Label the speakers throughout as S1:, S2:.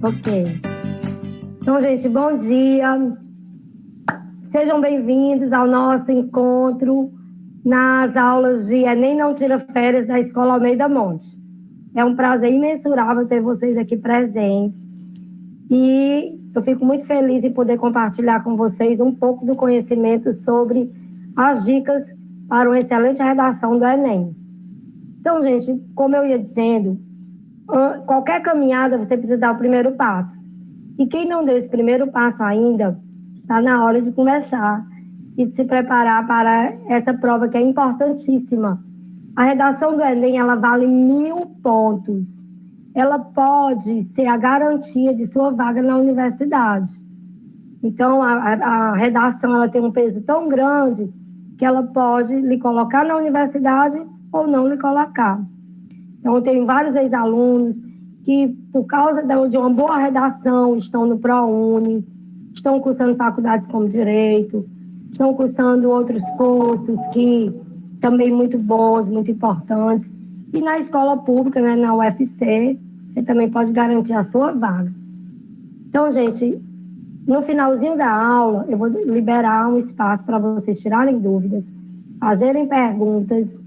S1: Ok. Então, gente, bom dia. Sejam bem-vindos ao nosso encontro nas aulas de Enem Não Tira Férias da Escola Almeida Monte. É um prazer imensurável ter vocês aqui presentes. E eu fico muito feliz em poder compartilhar com vocês um pouco do conhecimento sobre as dicas para uma excelente redação do Enem. Então, gente, como eu ia dizendo, qualquer caminhada você precisa dar o primeiro passo. E quem não deu esse primeiro passo ainda, está na hora de começar e de se preparar para essa prova que é importantíssima. A redação do Enem, ela vale 1.000 pontos. Ela pode ser a garantia de sua vaga na universidade. Então, a redação ela tem um peso tão grande que ela pode lhe colocar na universidade ou não lhe colocar. Então, eu tenho vários ex-alunos que, por causa de uma boa redação, estão no ProUni, estão cursando faculdades como Direito, estão cursando outros cursos que também muito bons, muito importantes. E na escola pública, né, na UFC, você também pode garantir a sua vaga. Então, gente, no finalzinho da aula, eu vou liberar um espaço para vocês tirarem dúvidas, fazerem perguntas.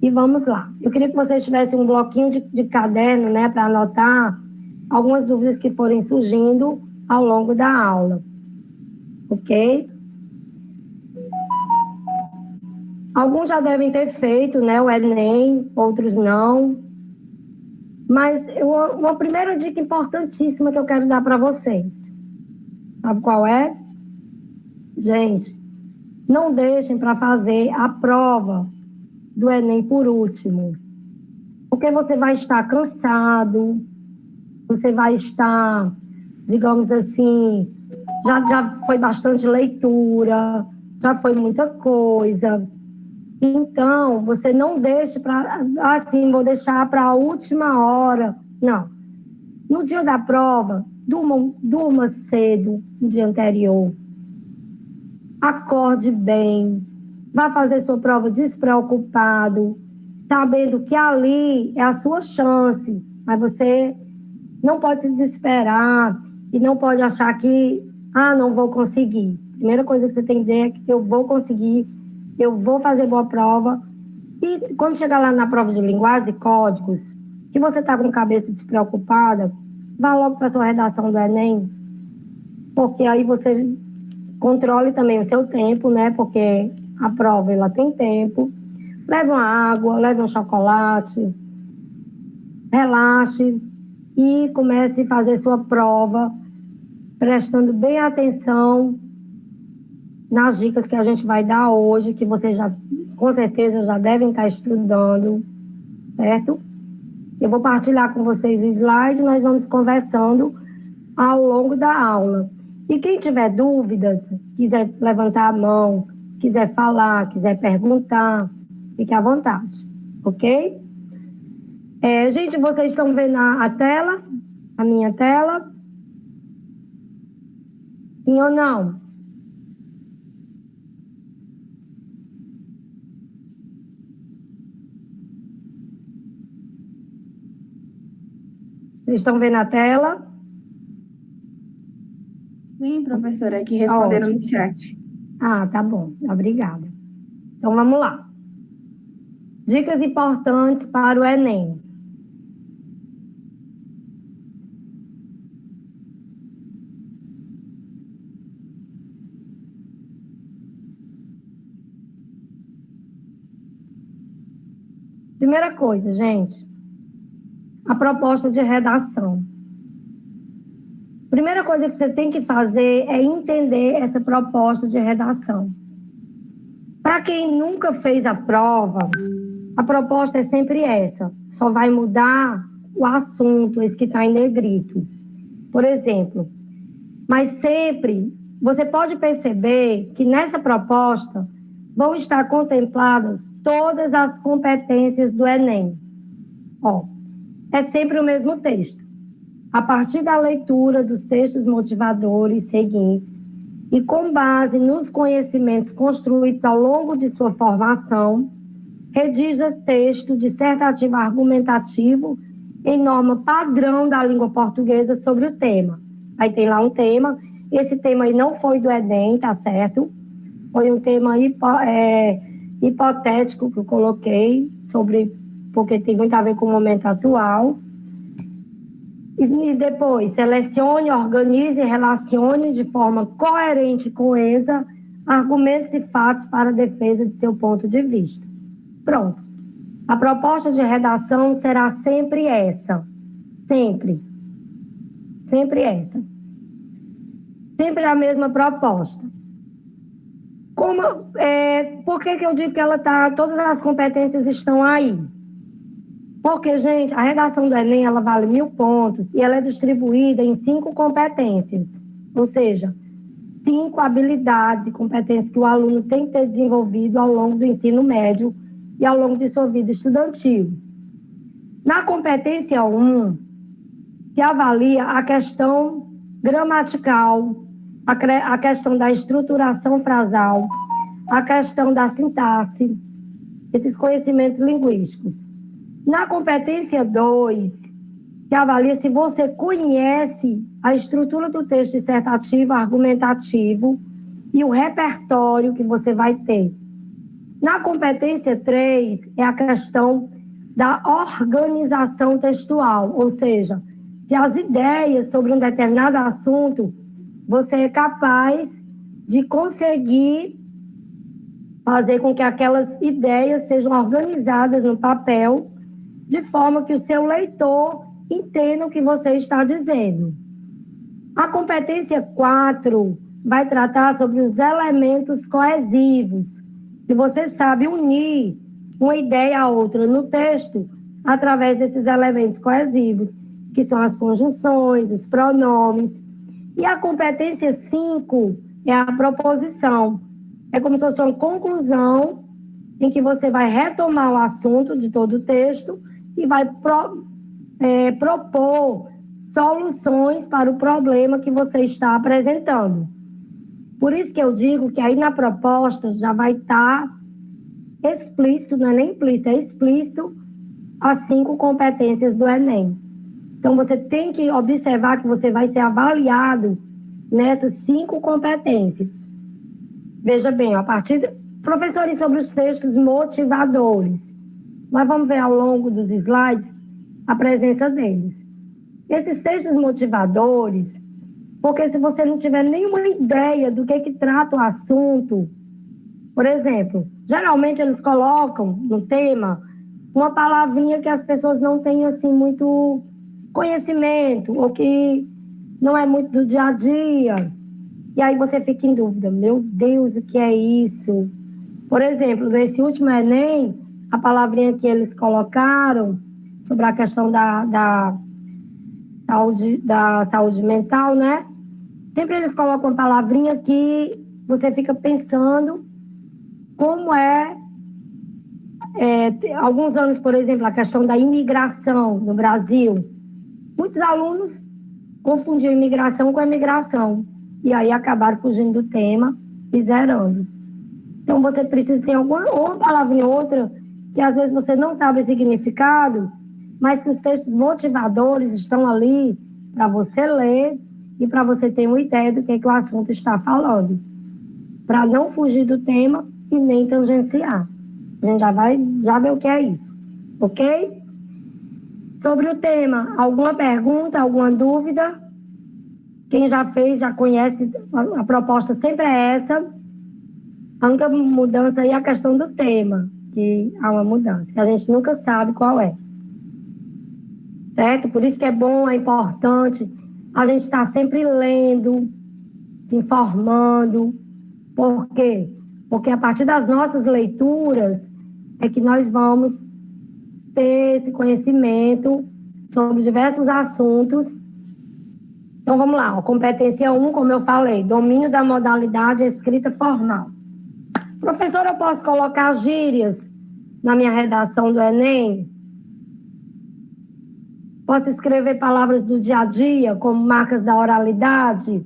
S1: E vamos lá. Eu queria que vocês tivessem um bloquinho de caderno, né, para anotar algumas dúvidas que forem surgindo ao longo da aula. Ok? Alguns já devem ter feito, né, o Enem, outros não. Mas uma primeira dica importantíssima que eu quero dar para vocês. Sabe qual é? Gente, não deixem para fazer a prova do Enem por último. Porque você vai estar cansado, você vai estar, digamos assim, já foi bastante leitura, já foi muita coisa. Então, você não deixe para, assim, vou deixar para a última hora. Não. No dia da prova, durma cedo no dia anterior. Acorde bem. Vá fazer sua prova despreocupado, sabendo que ali é a sua chance. Mas você não pode se desesperar e não pode achar que, não vou conseguir. A primeira coisa que você tem que dizer é que eu vou conseguir, eu vou fazer boa prova. E quando chegar lá na prova de linguagem e códigos, que você está com a cabeça despreocupada, vá logo para a sua redação do Enem, porque aí você controle também o seu tempo, né? Porque a prova, ela tem tempo. Leve uma água, leve um chocolate, relaxe e comece a fazer sua prova, prestando bem atenção nas dicas que a gente vai dar hoje, que vocês já, com certeza, já devem estar estudando, certo? Eu vou partilhar com vocês o slide, nós vamos conversando ao longo da aula. E quem tiver dúvidas, quiser levantar a mão, quiser falar, quiser perguntar, fique à vontade, ok? Gente, vocês estão vendo a tela? A minha tela? Sim ou não? Vocês estão vendo a tela?
S2: Sim, professora, aqui responderam no chat.
S1: Tá bom, obrigada. Então, vamos lá. Dicas importantes para o Enem. Primeira coisa, gente, a proposta de redação. Primeira coisa que você tem que fazer é entender essa proposta de redação. Para quem nunca fez a prova, a proposta é sempre essa. Só vai mudar o assunto, esse que está em negrito. Por exemplo, mas sempre você pode perceber que nessa proposta vão estar contempladas todas as competências do Enem. É sempre o mesmo texto. A partir da leitura dos textos motivadores seguintes e com base nos conhecimentos construídos ao longo de sua formação, redija texto dissertativo argumentativo em norma padrão da língua portuguesa sobre o tema. Aí tem lá um tema, esse tema aí não foi do Enem, tá certo? Foi um tema hipotético que eu coloquei, porque tem muito a ver com o momento atual. E depois, selecione, organize e relacione de forma coerente e coesa argumentos e fatos para a defesa de seu ponto de vista. Pronto. A proposta de redação será sempre essa. Sempre. Sempre essa. Sempre a mesma proposta. Por que eu digo que todas as competências estão aí? Porque, gente, a redação do Enem, ela vale 1.000 pontos e ela é distribuída em 5 competências. Ou seja, 5 habilidades e competências que o aluno tem que ter desenvolvido ao longo do ensino médio e ao longo de sua vida estudantil. Na competência 1, se avalia a questão gramatical, a questão da estruturação frasal, a questão da sintaxe, esses conhecimentos linguísticos. Na competência 2, se avalia se você conhece a estrutura do texto dissertativo, argumentativo e o repertório que você vai ter. Na competência 3, é a questão da organização textual, ou seja, se as ideias sobre um determinado assunto, você é capaz de conseguir fazer com que aquelas ideias sejam organizadas no papel, de forma que o seu leitor entenda o que você está dizendo. A competência 4 vai tratar sobre os elementos coesivos. Se você sabe unir uma ideia a outra no texto, através desses elementos coesivos, que são as conjunções, os pronomes. E a competência 5 é a proposição. É como se fosse uma conclusão em que você vai retomar o assunto de todo o texto e vai propor soluções para o problema que você está apresentando. Por isso que eu digo que aí na proposta já vai estar explícito, não é nem implícito, é explícito as 5 competências do Enem. Então, você tem que observar que você vai ser avaliado nessas 5 competências. Veja bem, professores, sobre os textos motivadores. Nós vamos ver ao longo dos slides a presença deles. Esses textos motivadores, porque se você não tiver nenhuma ideia do que trata o assunto, por exemplo, geralmente eles colocam no tema uma palavrinha que as pessoas não têm assim muito conhecimento, ou que não é muito do dia a dia. E aí você fica em dúvida, meu Deus, o que é isso? Por exemplo, nesse último Enem, a palavrinha que eles colocaram sobre a questão da saúde mental, né? Sempre eles colocam uma palavrinha que você fica pensando como alguns anos, por exemplo, a questão da imigração no Brasil. Muitos alunos confundiam imigração com emigração e aí acabaram fugindo do tema e zerando. Então, você precisa ter uma palavrinha ou outra que às vezes você não sabe o significado, mas que os textos motivadores estão ali para você ler e para você ter uma ideia do que o assunto está falando, para não fugir do tema e nem tangenciar. A gente já vê o que é isso, ok? Sobre o tema, alguma pergunta, alguma dúvida? Quem já fez, já conhece, a proposta sempre é essa. A única mudança aí é a questão do tema, que há uma mudança, que a gente nunca sabe qual é. Certo? Por isso que é bom, é importante a gente estar sempre lendo, se informando. Por quê? Porque a partir das nossas leituras é que nós vamos ter esse conhecimento sobre diversos assuntos. Então, vamos lá. A competência 1, como eu falei, domínio da modalidade escrita formal. Professora, eu posso colocar gírias na minha redação do Enem? Posso escrever palavras do dia a dia, como marcas da oralidade?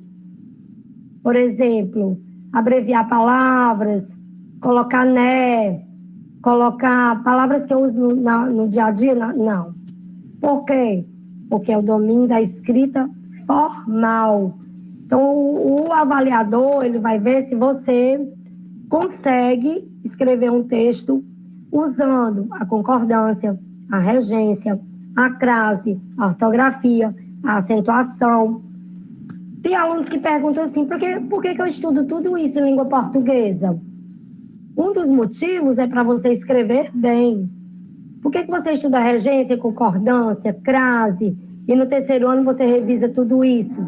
S1: Por exemplo, abreviar palavras, colocar né, colocar palavras que eu uso no dia a dia? Não. Por quê? Porque é o domínio da escrita formal. Então, o avaliador, ele vai ver se você consegue escrever um texto usando a concordância, a regência, a crase, a ortografia, a acentuação. Tem alunos que perguntam assim, por que eu estudo tudo isso em língua portuguesa? Um dos motivos é para você escrever bem. Por que você estuda regência, concordância, crase, e no terceiro ano você revisa tudo isso?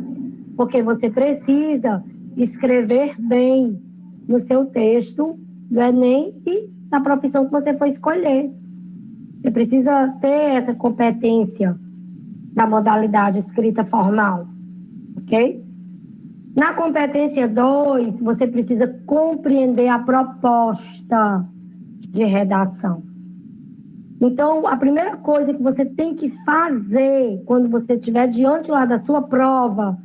S1: Porque você precisa escrever bem no seu texto do Enem e na profissão que você for escolher. Você precisa ter essa competência da modalidade escrita formal, ok? Na competência 2, você precisa compreender a proposta de redação. Então, a primeira coisa que você tem que fazer quando você estiver diante lá da sua prova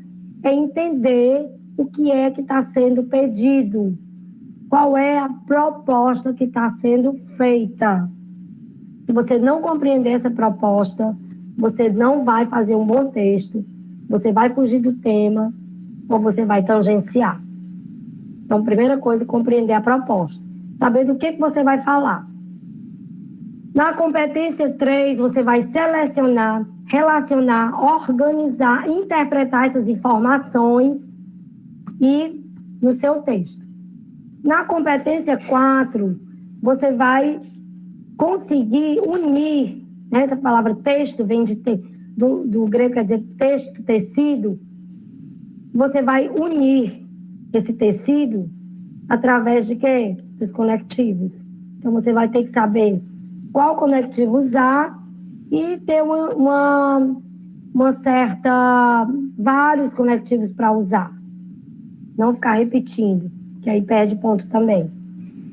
S1: é entender o que é que está sendo pedido, qual é a proposta que está sendo feita. Se você não compreender essa proposta, você não vai fazer um bom texto, você vai fugir do tema ou você vai tangenciar. Então, primeira coisa, compreender a proposta. Saber do que você vai falar. Na competência 3, você vai selecionar, relacionar, organizar, interpretar essas informações e no seu texto. Na competência 4, você vai conseguir unir, essa palavra texto vem do grego, quer dizer texto, tecido. Você vai unir esse tecido através de quê? Dos conectivos. Então, você vai ter que saber qual conectivo usar e ter vários conectivos para usar. Não ficar repetindo, que aí perde ponto também.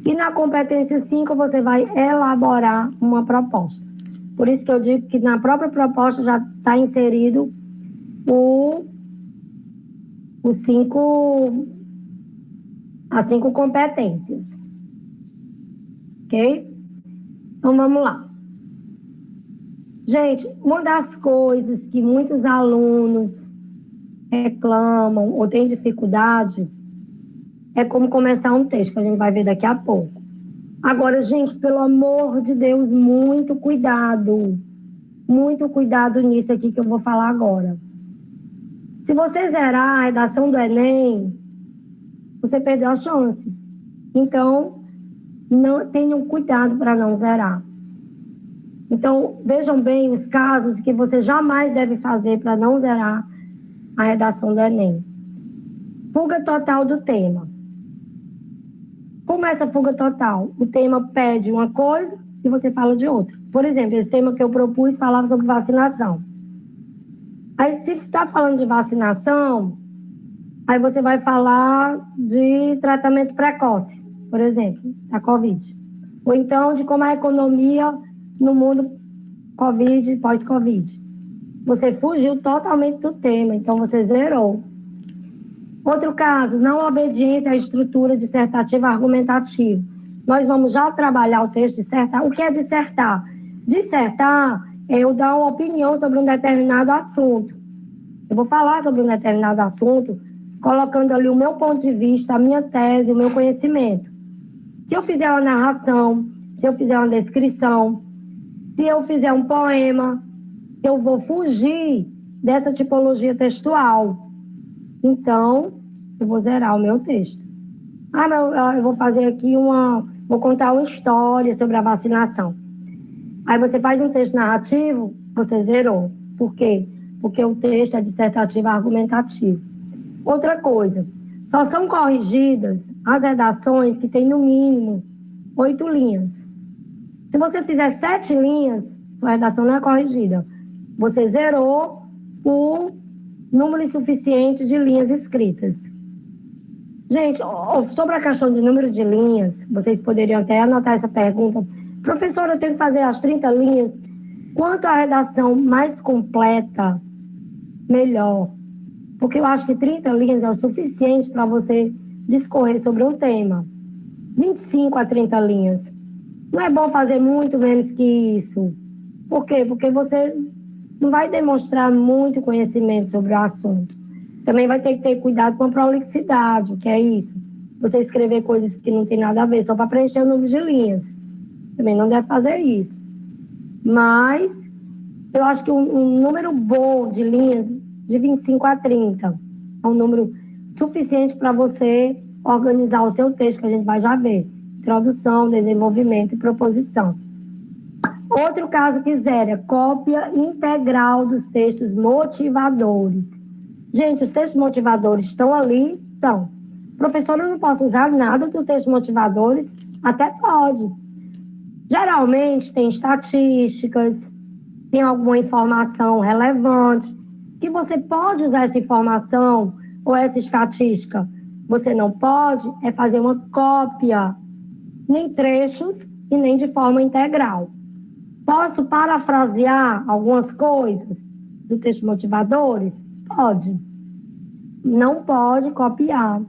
S1: E na competência 5, você vai elaborar uma proposta. Por isso que eu digo que na própria proposta já está inserido as 5 competências. Ok? Então, vamos lá. Gente, uma das coisas que muitos alunos reclamam ou têm dificuldade é como começar um texto, que a gente vai ver daqui a pouco. Agora, gente, pelo amor de Deus, muito cuidado nisso aqui que eu vou falar agora. Se você zerar a redação do Enem, você perdeu as chances. Então, tenham cuidado para não zerar. Então, vejam bem os casos que você jamais deve fazer para não zerar a redação do Enem. Fuga total do tema. Como é essa fuga total? O tema pede uma coisa e você fala de outra. Por exemplo, esse tema que eu propus falava sobre vacinação. Aí, se está falando de vacinação, aí você vai falar de tratamento precoce, por exemplo, da Covid. Ou então de como é a economia no mundo Covid, pós-Covid. Você fugiu totalmente do tema, então você zerou. Outro caso, não obediência à estrutura dissertativa argumentativa. Nós vamos já trabalhar o texto dissertar. O que é dissertar? Dissertar é eu dar uma opinião sobre um determinado assunto. Eu vou falar sobre um determinado assunto, colocando ali o meu ponto de vista, a minha tese, o meu conhecimento. Se eu fizer uma narração, se eu fizer uma descrição, se eu fizer um poema, eu vou fugir dessa tipologia textual. Então, eu vou zerar o meu texto. Eu vou fazer aqui vou contar uma história sobre a vacinação. Aí você faz um texto narrativo, você zerou. Por quê? Porque o texto é dissertativo argumentativo. Outra coisa, só são corrigidas as redações que têm no mínimo 8 linhas. Se você fizer 7 linhas, sua redação não é corrigida. Você zerou o número insuficiente de linhas escritas. Gente, sobre a questão de número de linhas, vocês poderiam até anotar essa pergunta. Professora, eu tenho que fazer as 30 linhas. Quanto à redação mais completa, melhor. Porque eu acho que 30 linhas é o suficiente para você discorrer sobre um tema. 25 a 30 linhas. Não é bom fazer muito menos que isso. Por quê? Porque você não vai demonstrar muito conhecimento sobre o assunto. Também vai ter que ter cuidado com a prolixidade, que é isso. Você escrever coisas que não tem nada a ver, só para preencher o número de linhas. Também não deve fazer isso. Mas eu acho que um número bom de linhas, de 25 a 30, é um número suficiente para você organizar o seu texto, que a gente vai já ver. Introdução, desenvolvimento e proposição. Outro caso que zero é cópia integral dos textos motivadores. Gente, os textos motivadores estão ali? Estão. Professor, eu não posso usar nada dos textos motivadores? Até pode. Geralmente tem estatísticas, tem alguma informação relevante, que você pode usar essa informação ou essa estatística. Você não pode é fazer uma cópia, nem trechos e nem de forma integral. Posso parafrasear algumas coisas do texto motivadores? Pode. Não pode copiar,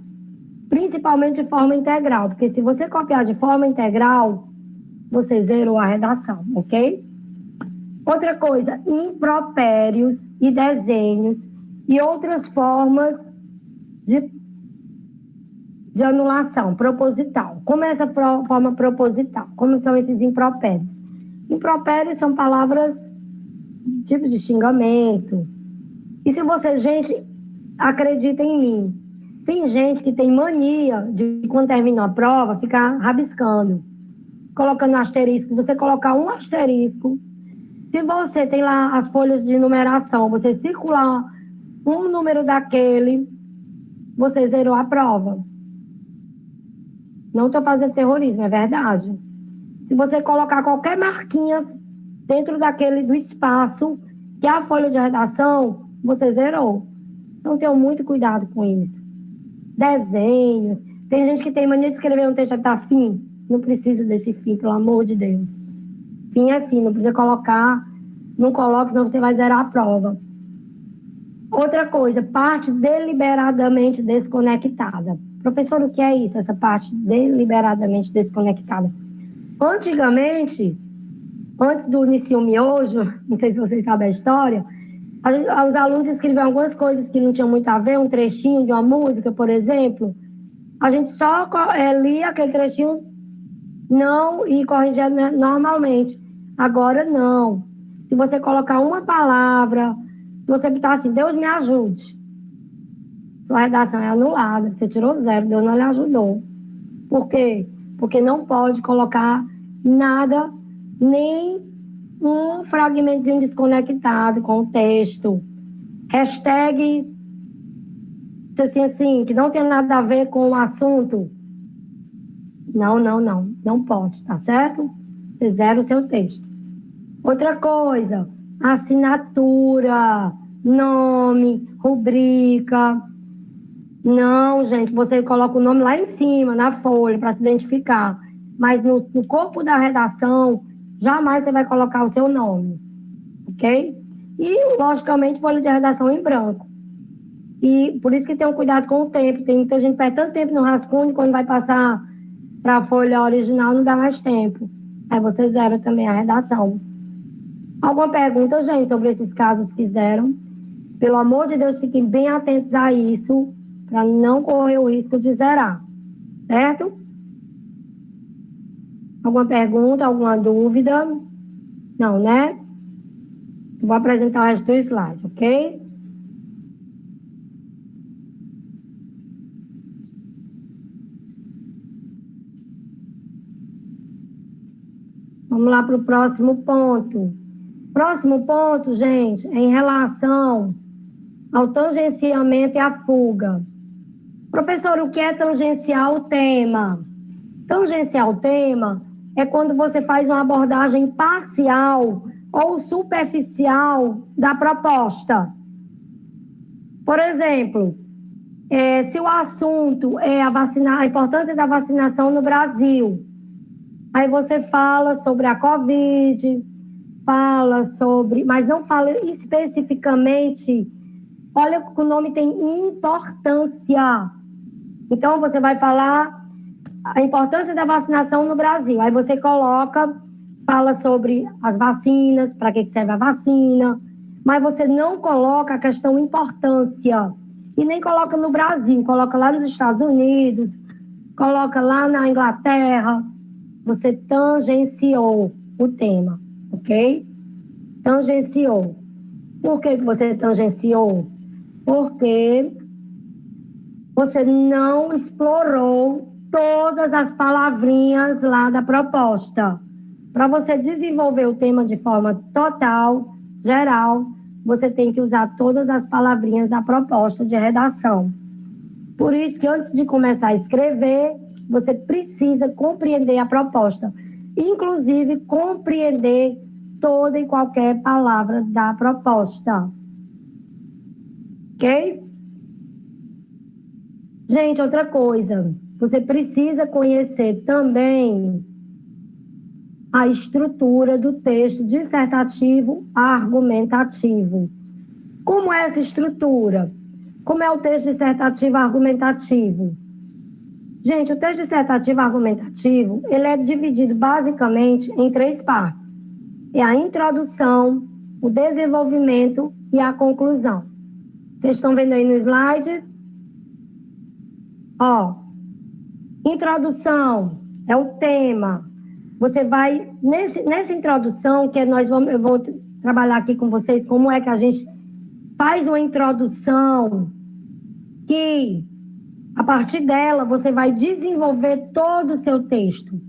S1: principalmente de forma integral, porque se você copiar de forma integral, você zerou a redação, ok? Outra coisa, impropérios e desenhos e outras formas de anulação proposital. Como é essa forma proposital? Como são esses impropérios? Impropérios são palavras tipo de xingamento. E se você, gente, acredita em mim, tem gente que tem mania de, quando termina a prova, ficar rabiscando, colocando asterisco. Você colocar um asterisco, se você tem lá as folhas de numeração, você circular um número daquele, você zerou a prova. Não estou fazendo terrorismo, é verdade. Se você colocar qualquer marquinha dentro do espaço, que é a folha de redação, você zerou. Então, tenham muito cuidado com isso. Desenhos. Tem gente que tem mania de escrever um texto que está fim. Não precisa desse fim, pelo amor de Deus. Fim é fim, não precisa colocar. Não coloque, senão você vai zerar a prova. Outra coisa, parte deliberadamente desconectada. Professor, o que é isso? Essa parte deliberadamente desconectada? Antigamente, antes do Inicio Miojo, não sei se vocês sabem a história, os alunos escreviam algumas coisas que não tinham muito a ver, um trechinho de uma música, por exemplo. A gente só lia aquele trechinho não e corrigia normalmente. Agora, não. Se você colocar uma palavra, se você botar assim, Deus me ajude, sua redação é anulada, você tirou 0, Deus não lhe ajudou. Por quê? Porque não pode colocar nada, nem um fragmentozinho desconectado com o texto. Hashtag, assim, que não tem nada a ver com o assunto. Não pode, tá certo? Você zera o seu texto. Outra coisa, assinatura, nome, rubrica. Não, gente, você coloca o nome lá em cima, na folha, para se identificar. Mas no corpo da redação, jamais você vai colocar o seu nome, ok? E, logicamente, folha de redação em branco. E por isso que tem um cuidado com o tempo. Tem muita gente que perde tanto tempo no rascunho, quando vai passar para a folha original, não dá mais tempo. Aí você zera também a redação. Alguma pergunta, gente, sobre esses casos que zeram? Pelo amor de Deus, fiquem bem atentos a isso, para não correr o risco de zerar, certo? Alguma pergunta, alguma dúvida? Não, né? Vou apresentar o resto do slide, ok? Vamos lá para o próximo ponto. Próximo ponto, gente, é em relação ao tangenciamento e à fuga. Professor, o que é tangenciar o tema? Tangenciar o tema é quando você faz uma abordagem parcial ou superficial da proposta. Por exemplo, se o assunto é a importância da vacinação no Brasil, aí você fala sobre a Covid, fala sobre, mas não fala especificamente, olha que o nome tem importância. Então, você vai falar a importância da vacinação no Brasil. Aí você fala sobre as vacinas, para que serve a vacina, mas você não coloca a questão importância. E nem coloca no Brasil, coloca lá nos Estados Unidos, coloca lá na Inglaterra. Você tangenciou o tema, ok? Tangenciou. Por que você tangenciou? Porque você não explorou todas as palavrinhas lá da proposta. Para você desenvolver o tema de forma total, geral, você tem que usar todas as palavrinhas da proposta de redação. Por isso que antes de começar a escrever, você precisa compreender a proposta. Inclusive, compreender toda e qualquer palavra da proposta. Ok? Gente, outra coisa. Você precisa conhecer também a estrutura do texto dissertativo argumentativo. Como é essa estrutura? Como é o texto dissertativo argumentativo? Gente, o texto dissertativo argumentativo, ele é dividido basicamente em 3 partes. É a introdução, o desenvolvimento e a conclusão. Vocês estão vendo aí no slide? Ó, introdução é o tema. Você vai, nessa introdução, que eu vou trabalhar aqui com vocês, como é que a gente faz uma introdução que, a partir dela, você vai desenvolver todo o seu texto.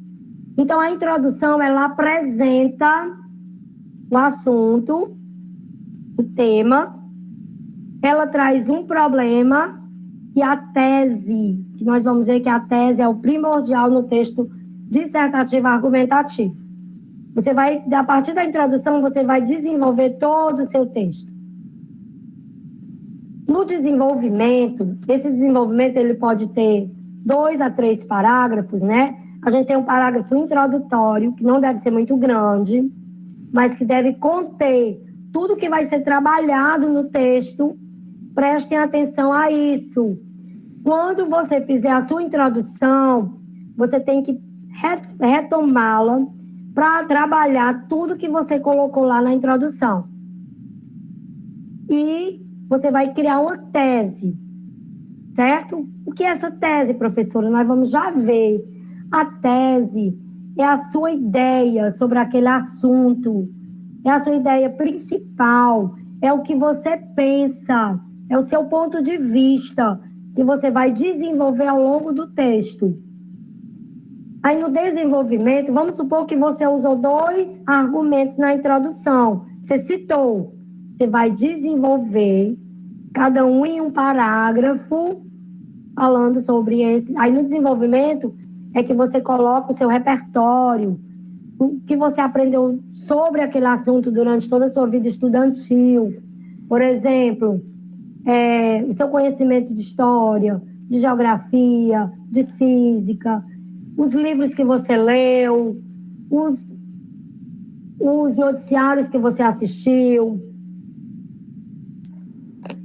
S1: Então, a introdução, ela apresenta o assunto, o tema, ela traz um problema e a tese, que nós vamos ver que a tese é o primordial no texto dissertativo argumentativo. Você vai, a partir da introdução, você vai desenvolver todo o seu texto. No desenvolvimento, esse desenvolvimento ele pode ter 2 a 3 parágrafos, né? A gente tem um parágrafo introdutório, que não deve ser muito grande, mas que deve conter tudo que vai ser trabalhado no texto. Prestem atenção a isso. Quando você fizer a sua introdução, você tem que retomá-la para trabalhar tudo que você colocou lá na introdução. E você vai criar uma tese, certo? O que é essa tese, professora? Nós vamos já ver. A tese é a sua ideia sobre aquele assunto, é a sua ideia principal, é o que você pensa, é o seu ponto de vista que você vai desenvolver ao longo do texto. Aí no desenvolvimento, vamos supor que você usou 2 argumentos na introdução, você citou. Você vai desenvolver cada um em um parágrafo falando sobre esse. Aí no desenvolvimento é que você coloca o seu repertório, o que você aprendeu sobre aquele assunto durante toda a sua vida estudantil. Por exemplo, o seu conhecimento de história, de geografia, de física, os livros que você leu, os noticiários que você assistiu.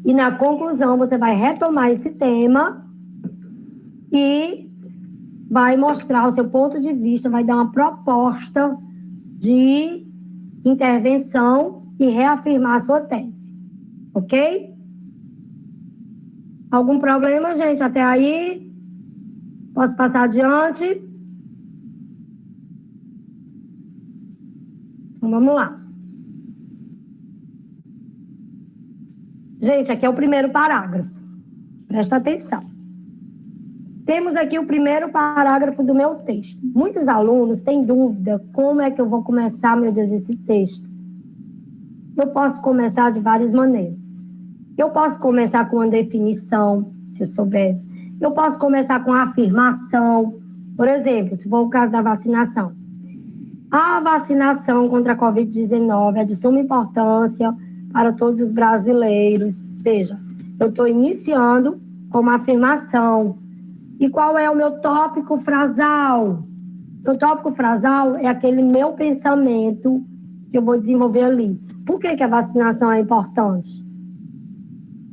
S1: E na conclusão, você vai retomar esse tema e vai mostrar o seu ponto de vista, vai dar uma proposta de intervenção e reafirmar a sua tese. Ok? Algum problema, gente, até aí? Posso passar adiante? Então, vamos lá. Gente, aqui é o primeiro parágrafo. Presta atenção. Temos aqui o primeiro parágrafo do meu texto. Muitos alunos têm dúvida como é que eu vou começar, meu Deus, esse texto. Eu posso começar de várias maneiras. Eu posso começar com uma definição, se eu souber. Eu posso começar com a afirmação. Por exemplo, se for o caso da vacinação. A vacinação contra a Covid-19 é de suma importância para todos os brasileiros. Veja, eu estou iniciando com uma afirmação. E qual é o meu tópico frasal? O tópico frasal é aquele meu pensamento que eu vou desenvolver ali. Por que a vacinação é importante?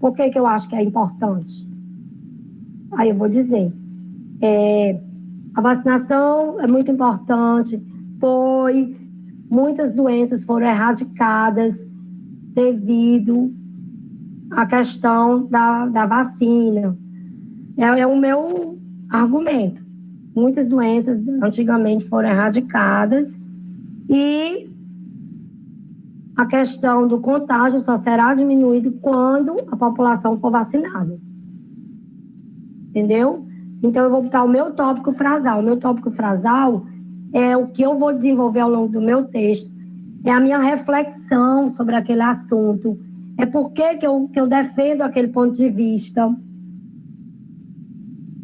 S1: Por que eu acho que é importante? Aí eu vou dizer. A vacinação é muito importante, pois muitas doenças foram erradicadas devido à questão da vacina. É o meu argumento. Muitas doenças antigamente foram erradicadas e a questão do contágio só será diminuído quando a população for vacinada. Entendeu? Então, eu vou botar o meu tópico frasal. O meu tópico frasal é o que eu vou desenvolver ao longo do meu texto, é a minha reflexão sobre aquele assunto, é por que eu defendo aquele ponto de vista.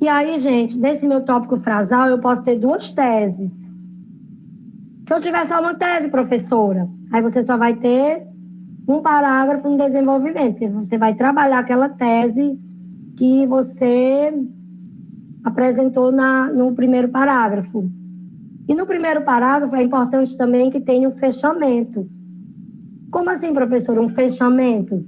S1: E aí, gente, desse meu tópico frasal, eu posso ter 2 teses. Se eu tiver só uma tese, professora, aí você só vai ter um parágrafo no desenvolvimento, porque você vai trabalhar aquela tese que você apresentou no primeiro parágrafo. E no primeiro parágrafo é importante também que tenha um fechamento. Como assim, professor, um fechamento?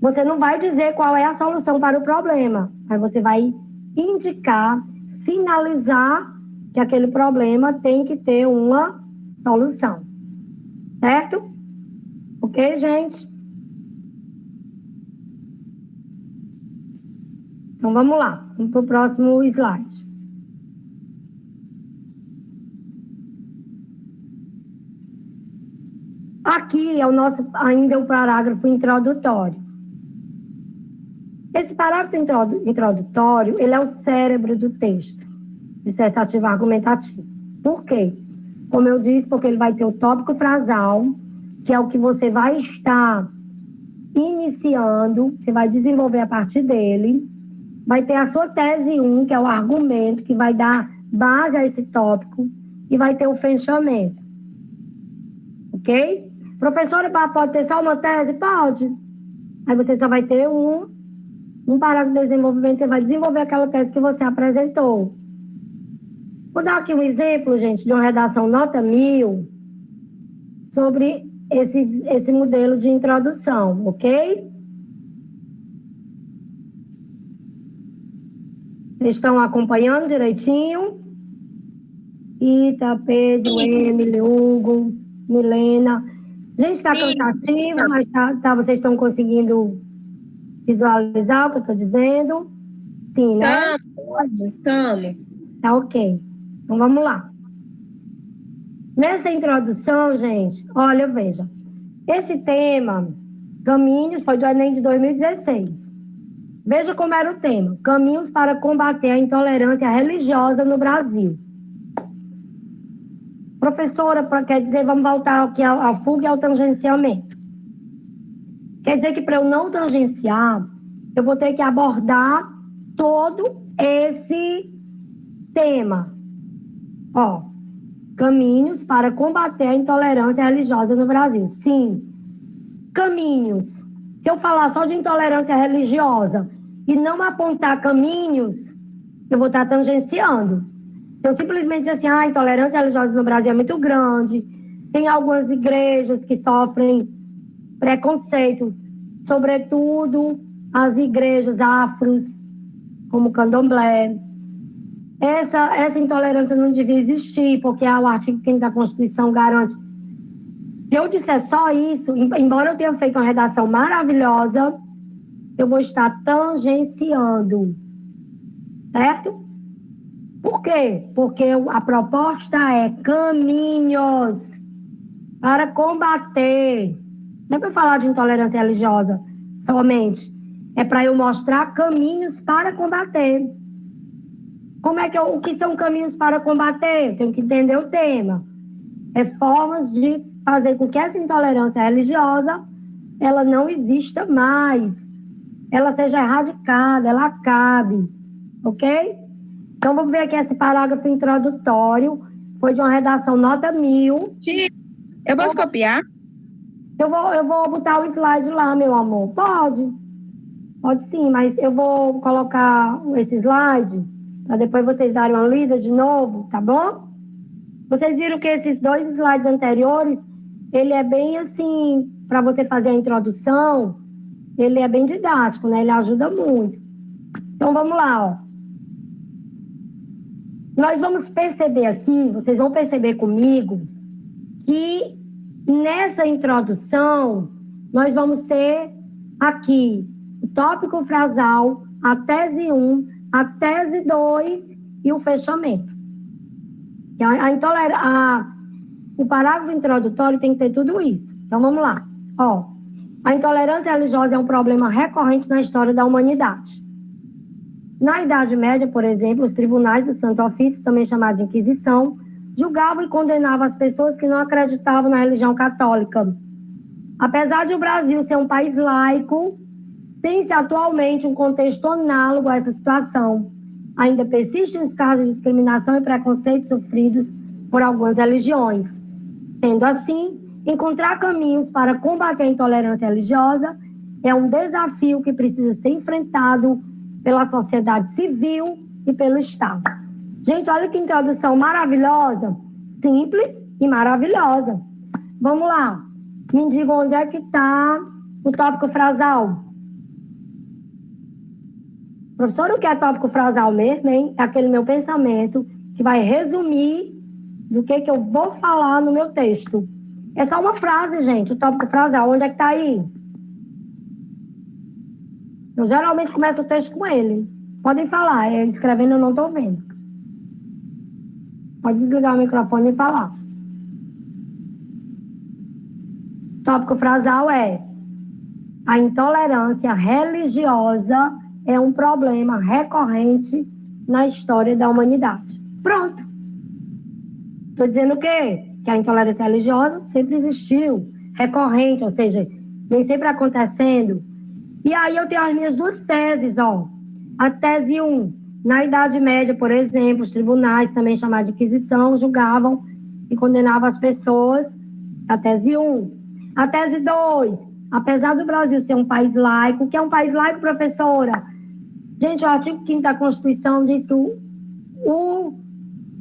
S1: Você não vai dizer qual é a solução para o problema, mas você vai indicar, sinalizar que aquele problema tem que ter uma solução. Certo? Ok, gente? Então, vamos lá. Vamos para o próximo slide. Aqui é o nosso, ainda o parágrafo introdutório. Esse parágrafo introdutório, ele é o cérebro do texto, dissertativo argumentativo. Por quê? Como eu disse, porque ele vai ter o tópico frasal, que é o que você vai estar iniciando, você vai desenvolver a partir dele. Vai ter a sua tese 1, que é o argumento, que vai dar base a esse tópico, e vai ter o fechamento. Ok? Professora, pode ter só uma tese? Pode. Aí você só vai ter um parágrafo de desenvolvimento, você vai desenvolver aquela tese que você apresentou. Vou dar aqui um exemplo, gente, de uma redação nota 1000 sobre esse modelo de introdução, ok? Vocês estão acompanhando direitinho? Ita, Pedro, Emily, Hugo, Milena. Gente, está cansativo, mas vocês estão conseguindo visualizar o que eu estou dizendo? Sim, né?
S2: Estamos.
S1: Tá ok. Então, vamos lá. Nessa introdução, gente, olha, veja. Esse tema, caminhos, foi do Enem de 2016. Veja como era o tema. Caminhos para combater a intolerância religiosa no Brasil. Professora, quer dizer, vamos voltar aqui ao fuga e ao tangenciamento. Quer dizer que para eu não tangenciar, eu vou ter que abordar todo esse tema. Ó, caminhos para combater a intolerância religiosa no Brasil. Sim, caminhos. Se eu falar só de intolerância religiosa e não apontar caminhos, eu vou estar tangenciando. Eu simplesmente dizer assim, a intolerância religiosa no Brasil é muito grande, tem algumas igrejas que sofrem preconceito, sobretudo as igrejas afros, como o candomblé. Essa intolerância não devia existir, porque o artigo 5º da Constituição garante. Se eu disser só isso, embora eu tenha feito uma redação maravilhosa, eu vou estar tangenciando, certo? Por quê? Porque a proposta é caminhos para combater. Não é para falar de intolerância religiosa somente. É para eu mostrar caminhos para combater. O que são caminhos para combater? Eu tenho que entender o tema. É formas de fazer com que essa intolerância religiosa ela não exista mais. Ela seja erradicada, ela acabe. Ok? Então, vamos ver aqui esse parágrafo introdutório. Foi de uma redação nota 1000.
S2: Eu posso copiar?
S1: Eu vou botar o slide lá, meu amor. Pode? Pode sim, mas eu vou colocar esse slide para depois vocês darem uma lida de novo, tá bom? Vocês viram que esses 2 slides anteriores, ele é bem assim, para você fazer a introdução, ele é bem didático, né? Ele ajuda muito. Então, vamos lá, ó. Nós vamos perceber aqui, vocês vão perceber comigo, que nessa introdução nós vamos ter aqui o tópico frasal, a tese 1, a tese 2 e o fechamento. O parágrafo introdutório tem que ter tudo isso. Então, vamos lá. A intolerância religiosa é um problema recorrente na história da humanidade. Na Idade Média, por exemplo, os tribunais do Santo Ofício, também chamados de Inquisição, julgavam e condenavam as pessoas que não acreditavam na religião católica. Apesar de o Brasil ser um país laico, tem-se atualmente um contexto análogo a essa situação. Ainda persistem os casos de discriminação e preconceito sofridos por algumas religiões. Sendo assim, encontrar caminhos para combater a intolerância religiosa é um desafio que precisa ser enfrentado pela sociedade civil e pelo Estado. Gente, olha que introdução maravilhosa, simples e maravilhosa. Vamos lá, me digam onde é que está o tópico frasal. Professor, o que é tópico frasal mesmo, hein? É aquele meu pensamento que vai resumir do que eu vou falar no meu texto. É só uma frase, gente, o tópico frasal. Onde é que está aí? Eu geralmente começo o texto com ele. Podem falar, ele escrevendo eu não estou vendo. Pode desligar o microfone e falar. O tópico frasal é: a intolerância religiosa é um problema recorrente na história da humanidade. Pronto. Estou dizendo o quê? Que a intolerância religiosa sempre existiu, recorrente, ou seja, nem sempre acontecendo. E aí eu tenho as minhas duas teses, A tese 1, na Idade Média, por exemplo, os tribunais, também chamados de Inquisição, julgavam e condenavam as pessoas. A tese 1. A tese 2, apesar do Brasil ser um país laico, que é um país laico, professora? Gente, o artigo 5º da Constituição diz que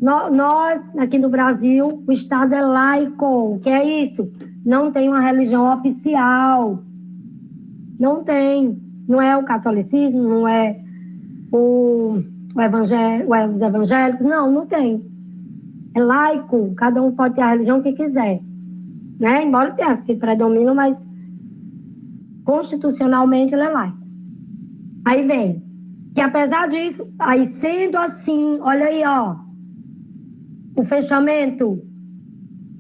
S1: nós, aqui no Brasil, o Estado é laico. O que é isso? Não tem uma religião oficial. Não tem. Não é o catolicismo, não é os evangélicos. Não tem. É laico. Cada um pode ter a religião que quiser. Né? Embora tenha as que predominam, mas constitucionalmente ele é laico. Aí vem que apesar disso, aí sendo assim, olha aí, o fechamento,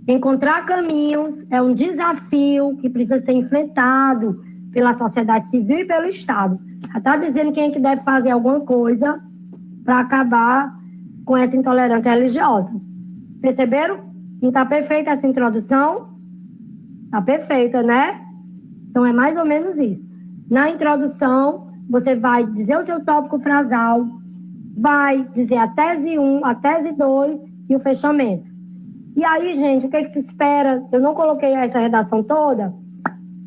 S1: encontrar caminhos é um desafio que precisa ser enfrentado pela sociedade civil e pelo Estado. Está dizendo quem é que deve fazer alguma coisa para acabar com essa intolerância religiosa. Perceberam? Não está perfeita essa introdução? Está perfeita, né? Então é mais ou menos isso. Na introdução, você vai dizer o seu tópico frasal, vai dizer a tese 1, a tese 2 e o fechamento. E aí, gente, o que se espera? Eu não coloquei essa redação toda,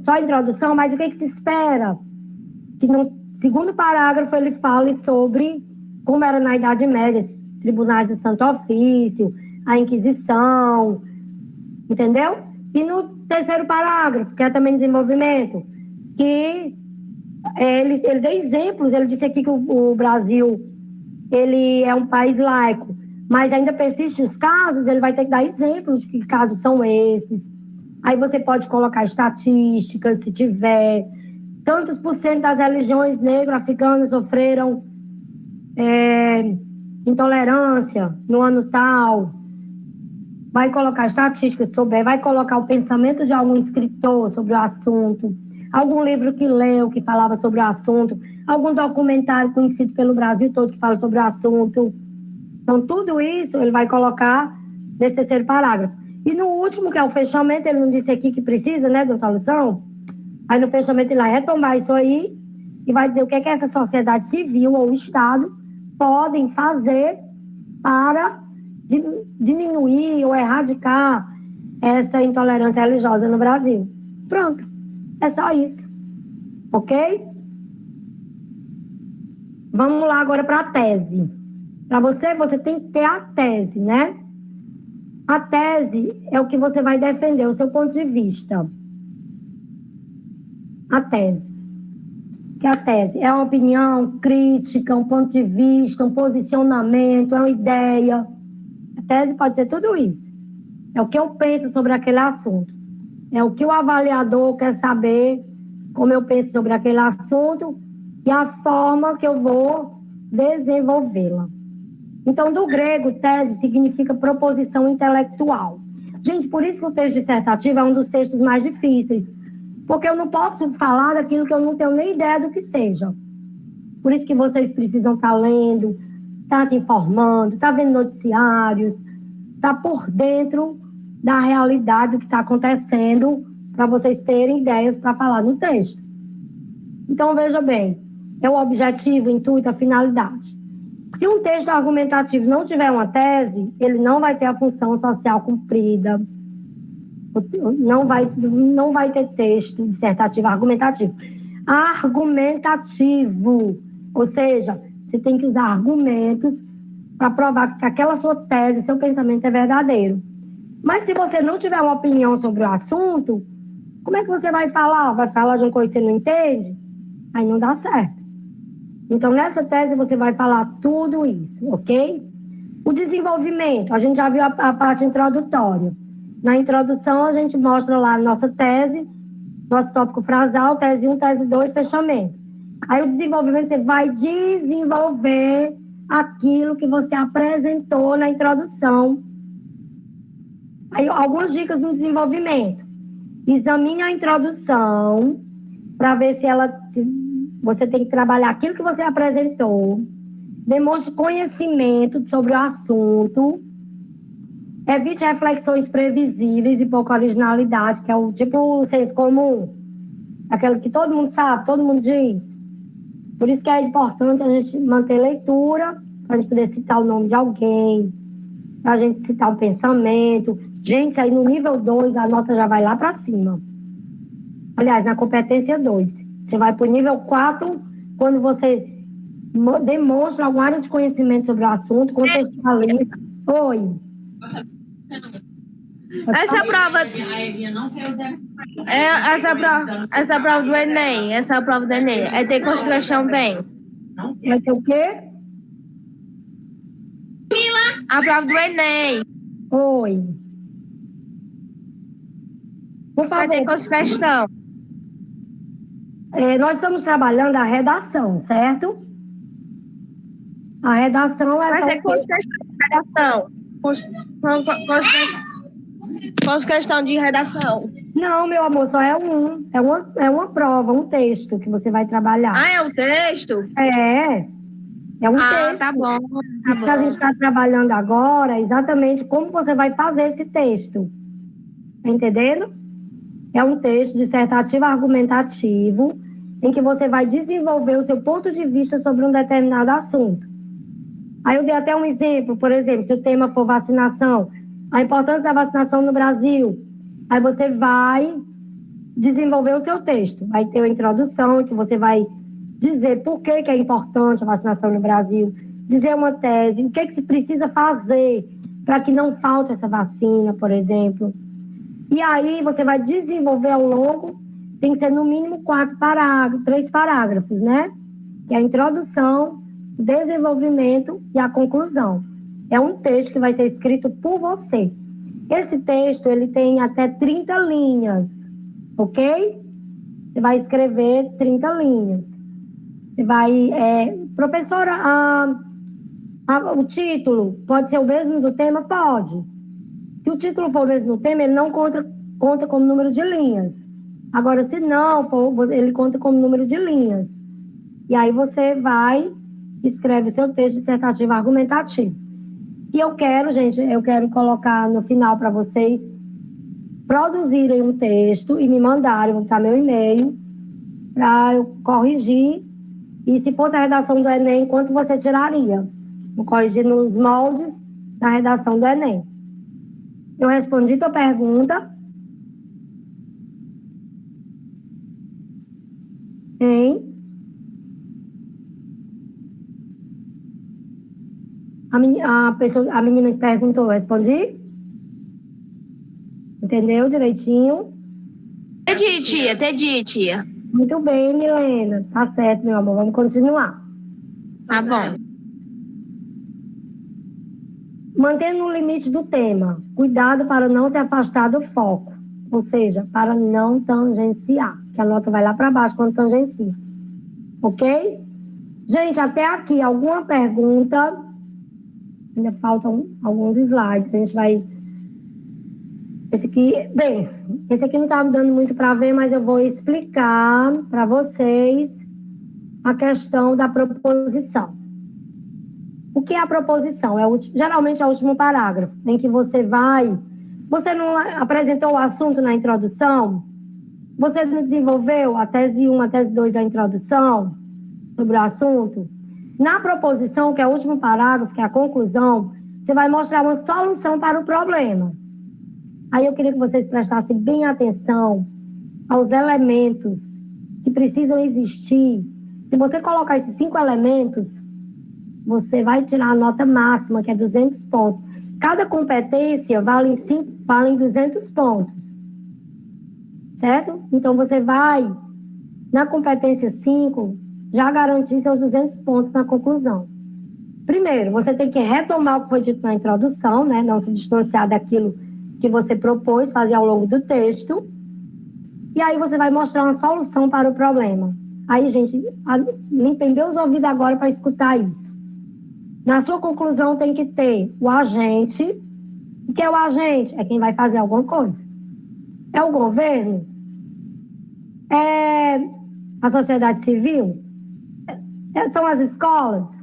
S1: só a introdução, mas o que se espera? Que no segundo parágrafo ele fale sobre como era na Idade Média, esses tribunais do Santo Ofício, a Inquisição, entendeu? E no terceiro parágrafo, que é também desenvolvimento, que ele deu exemplos, ele disse aqui que o Brasil ele é um país laico, mas ainda persistem os casos, ele vai ter que dar exemplos de que casos são esses. Aí você pode colocar estatísticas, se tiver. Tantos por cento das religiões negro-africanas sofreram intolerância no ano tal. Vai colocar estatísticas, se souber, vai colocar o pensamento de algum escritor sobre o assunto, algum livro que leu, que falava sobre o assunto, algum documentário conhecido pelo Brasil todo que fala sobre o assunto. Então, tudo isso ele vai colocar nesse terceiro parágrafo. E no último, que é o fechamento, ele não disse aqui que precisa, né, da solução? Aí no fechamento ele vai retomar isso aí e vai dizer o que é que essa sociedade civil ou o Estado podem fazer para diminuir ou erradicar essa intolerância religiosa no Brasil. Pronto. É só isso. Ok? Vamos lá agora para a tese. Para você tem que ter a tese, né? A tese é o que você vai defender, o seu ponto de vista. A tese. Que a tese é uma opinião crítica, um ponto de vista, um posicionamento, é uma ideia. A tese pode ser tudo isso. É o que eu penso sobre aquele assunto. É o que o avaliador quer saber, como eu penso sobre aquele assunto e a forma que eu vou desenvolvê-la. Então, do grego, tese significa proposição intelectual. Gente, por isso que o texto dissertativo é um dos textos mais difíceis, porque eu não posso falar daquilo que eu não tenho nem ideia do que seja. Por isso que vocês precisam estar lendo, estar se informando, estar vendo noticiários, estar por dentro da realidade do que está acontecendo, para vocês terem ideias para falar no texto. Então, veja bem, é o objetivo, o intuito, a finalidade. Se um texto argumentativo não tiver uma tese, ele não vai ter a função social cumprida, não vai ter texto dissertativo argumentativo. Argumentativo, ou seja, você tem que usar argumentos para provar que aquela sua tese, seu pensamento é verdadeiro. Mas se você não tiver uma opinião sobre o assunto, como é que você vai falar? Vai falar de uma coisa que você não entende? Aí não dá certo. Então, nessa tese, você vai falar tudo isso, ok? O desenvolvimento, a gente já viu a parte introdutória. Na introdução, a gente mostra lá a nossa tese, nosso tópico frasal, tese 1, tese 2, fechamento. Aí, o desenvolvimento, você vai desenvolver aquilo que você apresentou na introdução. Aí, algumas dicas no desenvolvimento. Examine a introdução para ver se você tem que trabalhar aquilo que você apresentou. Demonstre conhecimento sobre o assunto. Evite reflexões previsíveis e pouca originalidade, que é o tipo senso comum. Aquilo que todo mundo sabe, todo mundo diz. Por isso que é importante a gente manter leitura, para a gente poder citar o nome de alguém, para a gente citar um pensamento. Gente, aí no nível 2, a nota já vai lá para cima. Aliás, na competência 2. Você vai para o nível 4, quando você demonstra alguma área de conhecimento sobre o assunto, contextualiza. Oi.
S2: Essa prova do Enem, essa prova do Enem, é ter construção bem.
S1: Vai ter o quê?
S2: A prova do Enem.
S1: Oi. Por
S2: Vai ter
S1: favor.
S2: questão.
S1: Nós estamos trabalhando a redação, certo? A redação é...
S2: Vai ser redação. Questão de redação.
S1: Não, meu amor, só é um. É uma prova, um texto que você vai trabalhar.
S2: Ah, é um texto?
S1: É um texto.
S2: Tá bom.
S1: Isso que a gente está trabalhando agora é exatamente como você vai fazer esse texto. Tá entendendo? É um texto dissertativo argumentativo em que você vai desenvolver o seu ponto de vista sobre um determinado assunto. Aí eu dei até um exemplo, por exemplo, se o tema for vacinação, a importância da vacinação no Brasil. Aí você vai desenvolver o seu texto. Vai ter uma introdução em que você vai dizer por que é importante a vacinação no Brasil, dizer uma tese, o que se precisa fazer para que não falte essa vacina, por exemplo. E aí você vai desenvolver ao longo, tem que ser no mínimo 3 parágrafos, né? Que é a introdução, o desenvolvimento e a conclusão. É um texto que vai ser escrito por você. Esse texto, ele tem até 30 linhas, ok? Você vai escrever 30 linhas. Você vai... professora, o título pode ser o mesmo do tema? Pode. Se o título for o mesmo tema, ele não conta como número de linhas. Agora, se não for, ele conta como número de linhas. E aí você escreve o seu texto dissertativo argumentativo. E eu quero colocar no final para vocês produzirem um texto e me mandarem, vou botar meu e-mail, para eu corrigir. E se fosse a redação do Enem, quanto você tiraria? Vou corrigir nos moldes da redação do Enem. Eu respondi tua pergunta. Hein? A menina que perguntou, respondi? Entendeu direitinho?
S2: Entendi, tia.
S1: Muito bem, Milena. Tá certo, meu amor. Vamos continuar.
S2: Tá bom.
S1: Mantendo o limite do tema. Cuidado para não se afastar do foco. ou seja, para não tangenciar, que a nota vai lá para baixo quando tangencia. Ok? Gente, até aqui, alguma pergunta? Ainda faltam alguns slides, a gente vai... Esse aqui não está me dando muito para ver, mas eu vou explicar para vocês a questão da proposição. O que é a proposição? Geralmente é o último parágrafo, em que você vai... Você não apresentou o assunto na introdução? Você não desenvolveu a tese 1, a tese 2 da introdução sobre o assunto? Na proposição, que é o último parágrafo, que é a conclusão, você vai mostrar uma solução para o problema. Aí eu queria que vocês prestassem bem atenção aos elementos que precisam existir. Se você colocar esses 5 elementos, você vai tirar a nota máxima, que é 200 pontos. Cada competência vale 200 pontos. Certo? Então, você vai, na competência 5, já garantir seus 200 pontos na conclusão. Primeiro, você tem que retomar o que foi dito na introdução, né? Não se distanciar daquilo que você propôs fazer ao longo do texto. E aí você vai mostrar uma solução para o problema. Aí, gente, limpem bem os ouvidos agora para escutar isso. Na sua conclusão tem que ter o agente. O que é o agente? É quem vai fazer alguma coisa. É o governo? É a sociedade civil? São as escolas?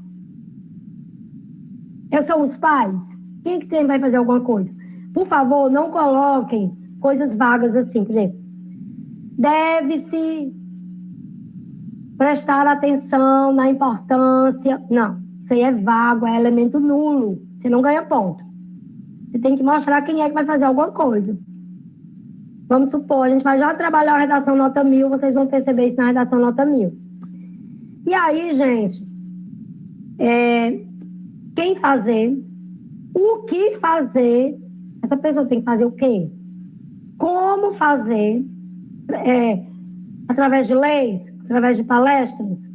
S1: São os pais? Quem que vai fazer alguma coisa? Por favor, não coloquem coisas vagas assim. Por exemplo, deve-se prestar atenção na importância. Não, isso aí é vago, é elemento nulo. Você não ganha ponto. Você tem que mostrar quem é que vai fazer alguma coisa. Vamos supor, a gente vai já trabalhar a redação nota 1000, vocês vão perceber isso na redação nota 1000. E aí, gente, quem fazer, o que fazer, essa pessoa tem que fazer o quê? Como fazer, através de leis, através de palestras,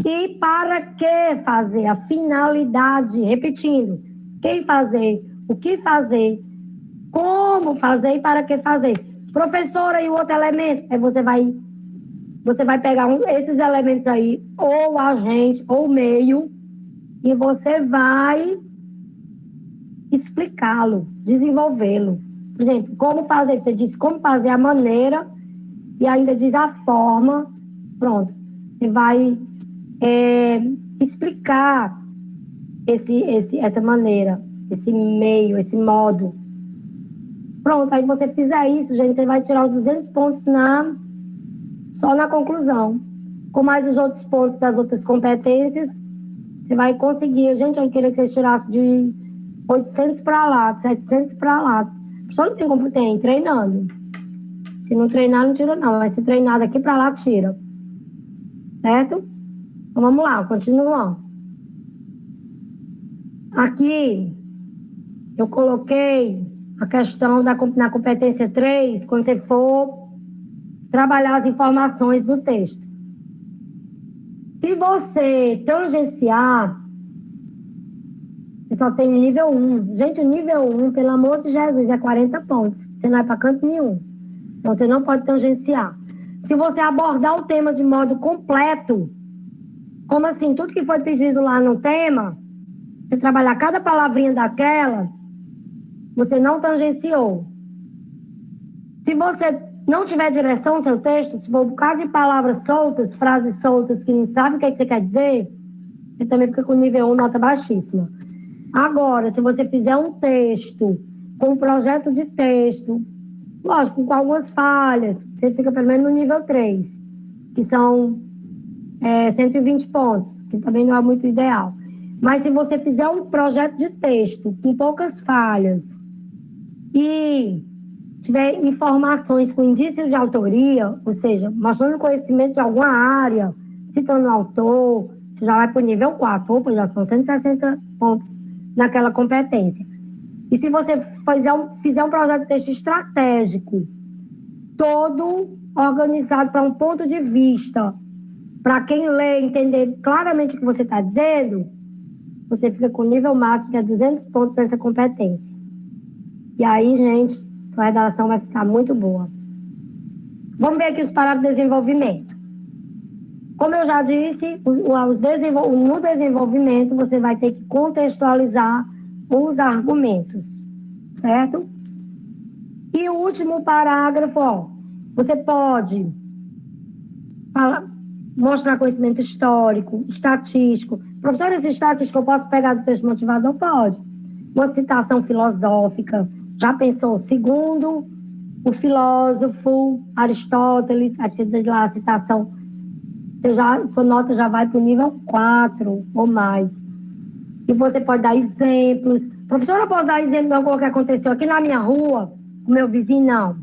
S1: e para que fazer, a finalidade, repetindo, quem fazer, o que fazer, como fazer e para que fazer. Professora, e o outro elemento? Aí você vai pegar esses elementos aí, ou agente, ou meio, e você vai explicá-lo, desenvolvê-lo. Por exemplo, como fazer? Você diz como fazer, a maneira, e ainda diz a forma. Pronto. Você vai explicar essa maneira, esse meio, esse modo. Pronto, aí você fizer isso, gente, você vai tirar os 200 pontos só na conclusão. Com mais os outros pontos das outras competências, você vai conseguir. Gente, eu queria que vocês tirassem de 800 para lá, de 700 para lá. Só não tem como tem, treinando. Se não treinar, não tira não. Mas se treinar daqui para lá, tira. Certo? Então, vamos lá, continuando. Aqui, eu coloquei a questão na competência 3, quando você for trabalhar as informações do texto. Se você tangenciar, você só tem o nível 1. Gente, o nível 1, pelo amor de Jesus, é 40 pontos. Você não vai para canto nenhum. Então, você não pode tangenciar. Se você abordar o tema de modo completo, como assim, tudo que foi pedido lá no tema, você trabalhar cada palavrinha daquela, você não tangenciou. Se você não tiver direção no seu texto, se for um bocado de palavras soltas, frases soltas que não sabe o que você quer dizer, você também fica com nível 1, nota baixíssima. Agora, se você fizer um texto, com um projeto de texto, lógico, com algumas falhas, você fica pelo menos no nível 3, que são 120 pontos, que também não é muito ideal. Mas se você fizer um projeto de texto com poucas falhas e tiver informações com indícios de autoria, ou seja, mostrando conhecimento de alguma área, citando o autor, você já vai para o nível 4, opa, já são 160 pontos naquela competência. E se você fizer um projeto de texto estratégico, todo organizado para um ponto de vista, para quem lê entender claramente o que você está dizendo, você fica com o nível máximo, que é 200 pontos nessa competência. E aí, gente, Sua redação vai ficar muito boa. Vamos ver aqui os parágrafos de desenvolvimento. Como eu já disse, no desenvolvimento você vai ter que contextualizar os argumentos, certo? E o último parágrafo, ó, você pode mostrar conhecimento histórico, estatístico. Professor, esse estatístico eu posso pegar do texto motivador? Pode. Uma citação filosófica. Já pensou? Segundo o filósofo Aristóteles, aí precisa de lá a citação, sua nota já vai para o nível 4 ou mais. E você pode dar exemplos. Professor, eu posso dar exemplo de algo que aconteceu aqui na minha rua, com meu vizinho? Não.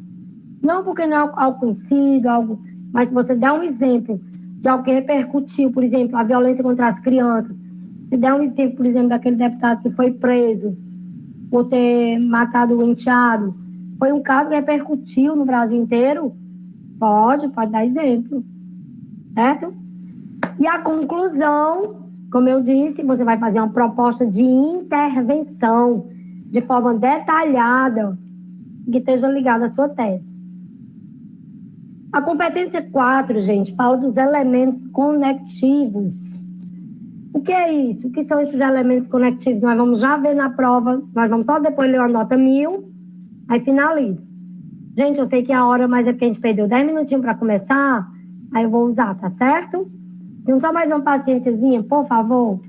S1: Não porque não é algo conhecido, algo, mas se você der um exemplo de algo que repercutiu, por exemplo, a violência contra as crianças, se der um exemplo, por exemplo, daquele deputado que foi preso por ter matado o enteado, foi um caso que repercutiu no Brasil inteiro, pode dar exemplo, certo? E a conclusão, como eu disse, você vai fazer uma proposta de intervenção de forma detalhada que esteja ligada à sua tese. A competência 4, gente, fala dos elementos conectivos. O que é isso? O que são esses elementos conectivos? Nós vamos já ver na prova, nós vamos só depois ler a nota 1000, aí finaliza. Gente, eu sei que é a hora, mas é porque a gente perdeu 10 minutinhos para começar, aí eu vou usar, tá certo? Então, só mais uma paciênciazinha, por favor.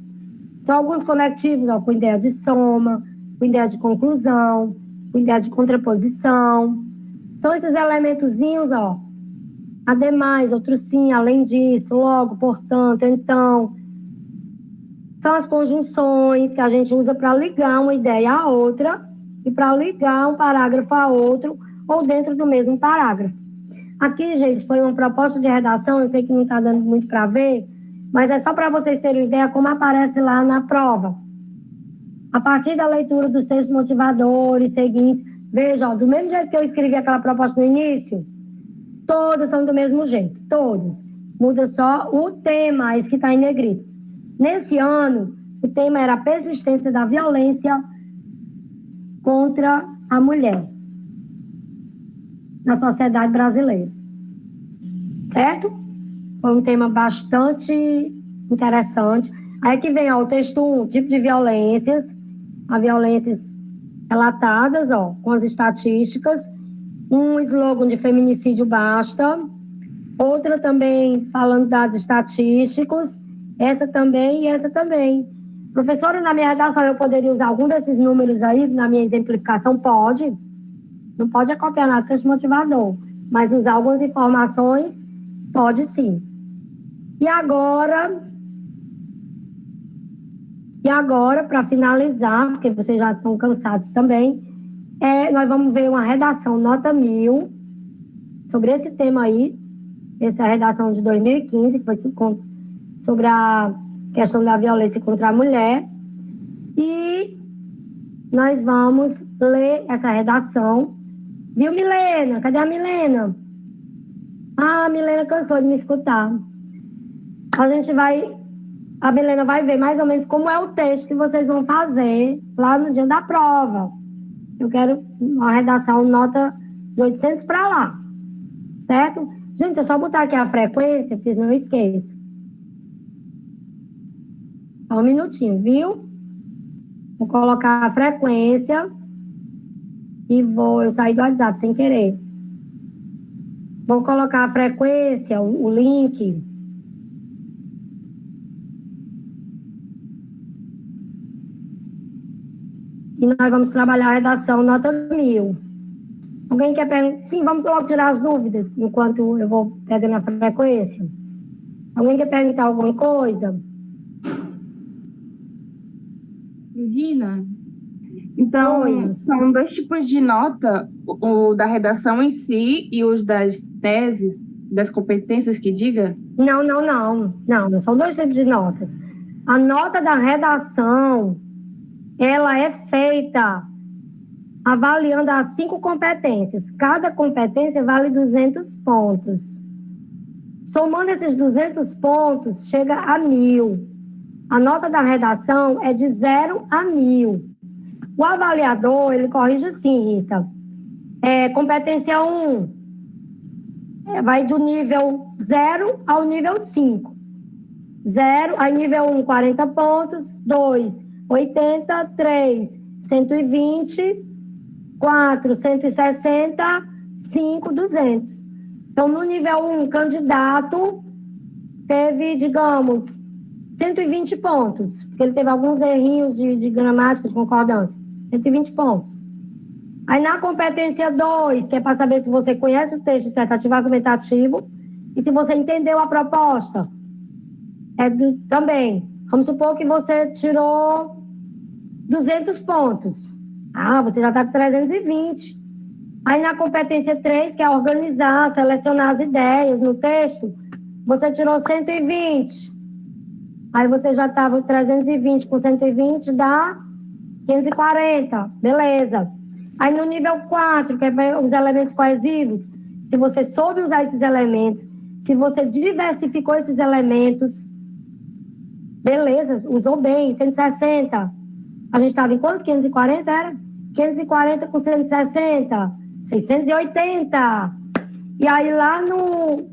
S1: Então, alguns conectivos, ó, com ideia de soma, com ideia de conclusão, com ideia de contraposição. São esses elementozinhos, ó. Ademais, outro sim, além disso, logo, portanto, então. São as conjunções que a gente usa para ligar uma ideia à outra e para ligar um parágrafo a outro ou dentro do mesmo parágrafo. Aqui, gente, foi uma proposta de redação, eu sei que não está dando muito para ver, mas é só para vocês terem ideia como aparece lá na prova. A partir da leitura dos textos motivadores seguintes, veja, ó, do mesmo jeito que eu escrevi aquela proposta no início, todas são do mesmo jeito, todas. Muda só o tema, esse que está em negrito. Nesse ano, o tema era a persistência da violência contra a mulher na sociedade brasileira. Certo? Foi um tema bastante interessante. Aí que vem, ó, o texto 1, tipo de violências, as violências relatadas, ó, com as estatísticas, um slogan de feminicídio basta, outra também falando dados estatísticos, essa também e essa também. Professora, na minha redação eu poderia usar algum desses números aí, na minha exemplificação? Pode. Não pode copiar nada do texto motivador, mas usar algumas informações, pode sim. E agora, para finalizar, porque vocês já estão cansados também, nós vamos ver uma redação nota 1000 sobre esse tema aí. Essa é a redação de 2015, que foi sobre a questão da violência contra a mulher. E nós vamos ler essa redação. Viu, Milena? Cadê a Milena? Ah, a Milena cansou de me escutar. A Milena vai ver mais ou menos como é o texto que vocês vão fazer lá no dia da prova. Eu quero uma redação nota de 800 para lá. Certo? Gente, é só botar aqui a frequência, porque não esqueça. Só um minutinho, viu? Vou colocar a frequência e eu sair do WhatsApp sem querer. Vou colocar a frequência, o link. E nós vamos trabalhar a redação nota 1000. Alguém quer perguntar? Sim, vamos logo tirar as dúvidas, enquanto eu vou pegando a frequência. Alguém quer perguntar alguma coisa?
S3: Regina, então, são dois tipos de nota, o da redação em si e os das teses, das competências que diga?
S1: Não são dois tipos de notas. A nota da redação, ela é feita avaliando as 5 competências. Cada competência vale 200 pontos. Somando esses 200 pontos, chega a 1000. A nota da redação é de 0 a 1000. O avaliador, ele corrige assim, Rita. Competência 1 vai do nível 0 ao nível 5. 0, aí nível 1, 40 pontos. 2, 80. 3, 120. 4, 160. 5, 200. Então, no nível 1, candidato teve, digamos, 120 pontos, porque ele teve alguns errinhos de gramática, de concordância. 120 pontos. Aí, na competência 2, que é para saber se você conhece o texto dissertativo argumentativo e se você entendeu a proposta. Também. Vamos supor que você tirou 200 pontos. Você já está com 320. Aí, na competência 3, que é organizar, selecionar as ideias no texto, você tirou 120. Aí, você já estava com 320 com 120, dá 540. Beleza. Aí, no nível 4, que é os elementos coesivos, se você soube usar esses elementos, se você diversificou esses elementos, beleza, usou bem, 160. A gente estava em quanto? 540 era? 540 com 160, 680. E aí, lá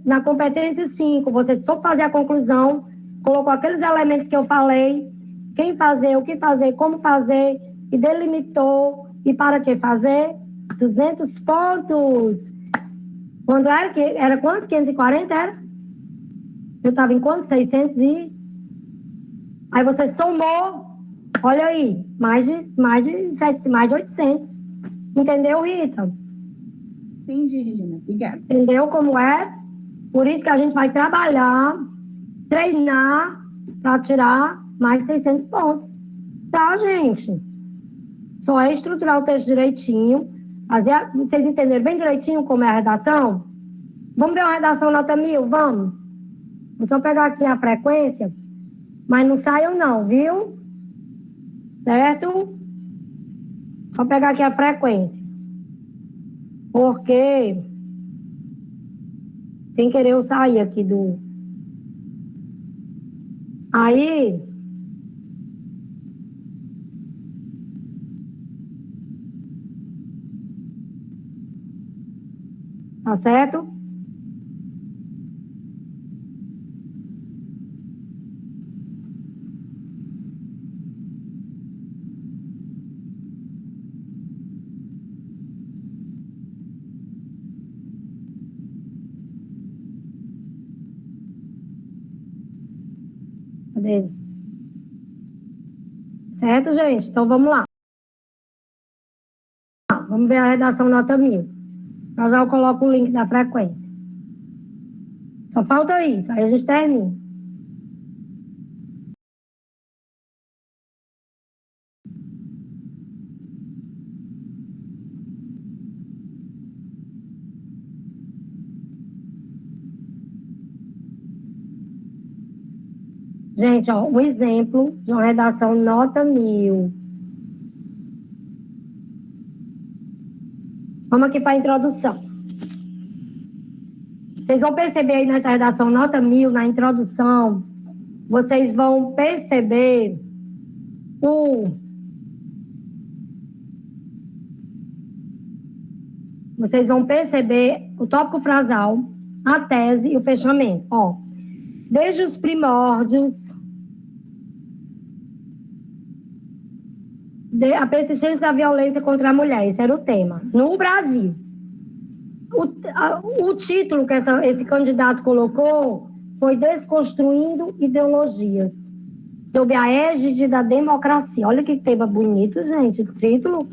S1: na competência 5, você soube fazer a conclusão, colocou aqueles elementos que eu falei, quem fazer, o que fazer, como fazer, e delimitou. E para que fazer? 200 pontos. Quando era quanto? 540 era? Eu estava em quanto? 600 e... Aí você somou, olha aí, mais de 800. Entendeu, Rita?
S3: Entendi, Regina. Obrigada.
S1: Entendeu como é? Por isso que a gente vai trabalhar, treinar para tirar mais de 600 pontos. Tá, gente? Só é estruturar o texto direitinho. Vocês entenderam bem direitinho como é a redação? Vamos ver uma redação nota 1000? Vamos? Vou só pegar aqui a frequência, mas não saiam não, viu? Certo? Só pegar aqui a frequência. Porque sem querer eu sair aqui do... Aí... Tá certo? Cadê? Certo, gente? Então, vamos lá. Vamos ver a redação nota 1000. Já eu coloco o link da frequência. Só falta isso, aí a gente termina. Gente, ó, um exemplo de uma redação nota 1000. Vamos aqui para a introdução. Vocês vão perceber aí nessa redação nota 1000, na introdução, vocês vão perceber o tópico frasal, a tese e o fechamento. Ó, desde os primórdios, a persistência da violência contra a mulher, esse era o tema, no Brasil. O título que esse candidato colocou foi Desconstruindo Ideologias, sob a égide da democracia. Olha que tema bonito, gente, o título.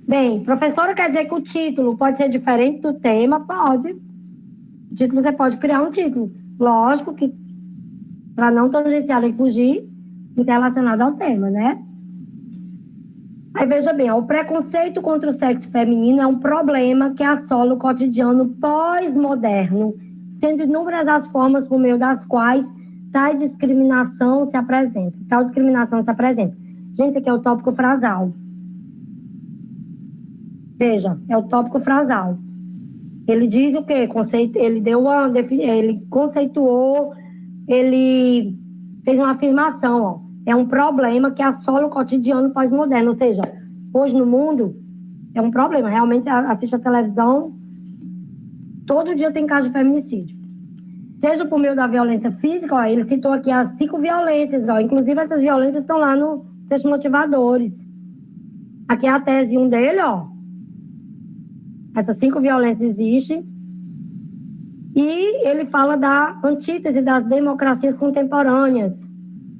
S1: Bem, professora, quer dizer que o título pode ser diferente do tema? Pode. O título, você pode criar um título. Lógico que, para não tangenciar e fugir, isso é relacionado ao tema, né? Aí, veja bem, o preconceito contra o sexo feminino é um problema que assola o cotidiano pós-moderno, sendo inúmeras as formas por meio das quais tal discriminação se apresenta. Gente, isso aqui é o tópico frasal. Veja, é o tópico frasal. Ele diz o quê? Ele conceituou, ele fez uma afirmação, ó. É um problema que assola o cotidiano pós-moderno. Ou seja, hoje no mundo, é um problema. Realmente, assiste a televisão, todo dia tem caso de feminicídio. Seja por meio da violência física, ó, ele citou aqui as 5 violências, ó, inclusive essas violências estão lá no texto motivadores. Aqui é a tese 1 dele, ó. Essas 5 violências existem. E ele fala da antítese das democracias contemporâneas,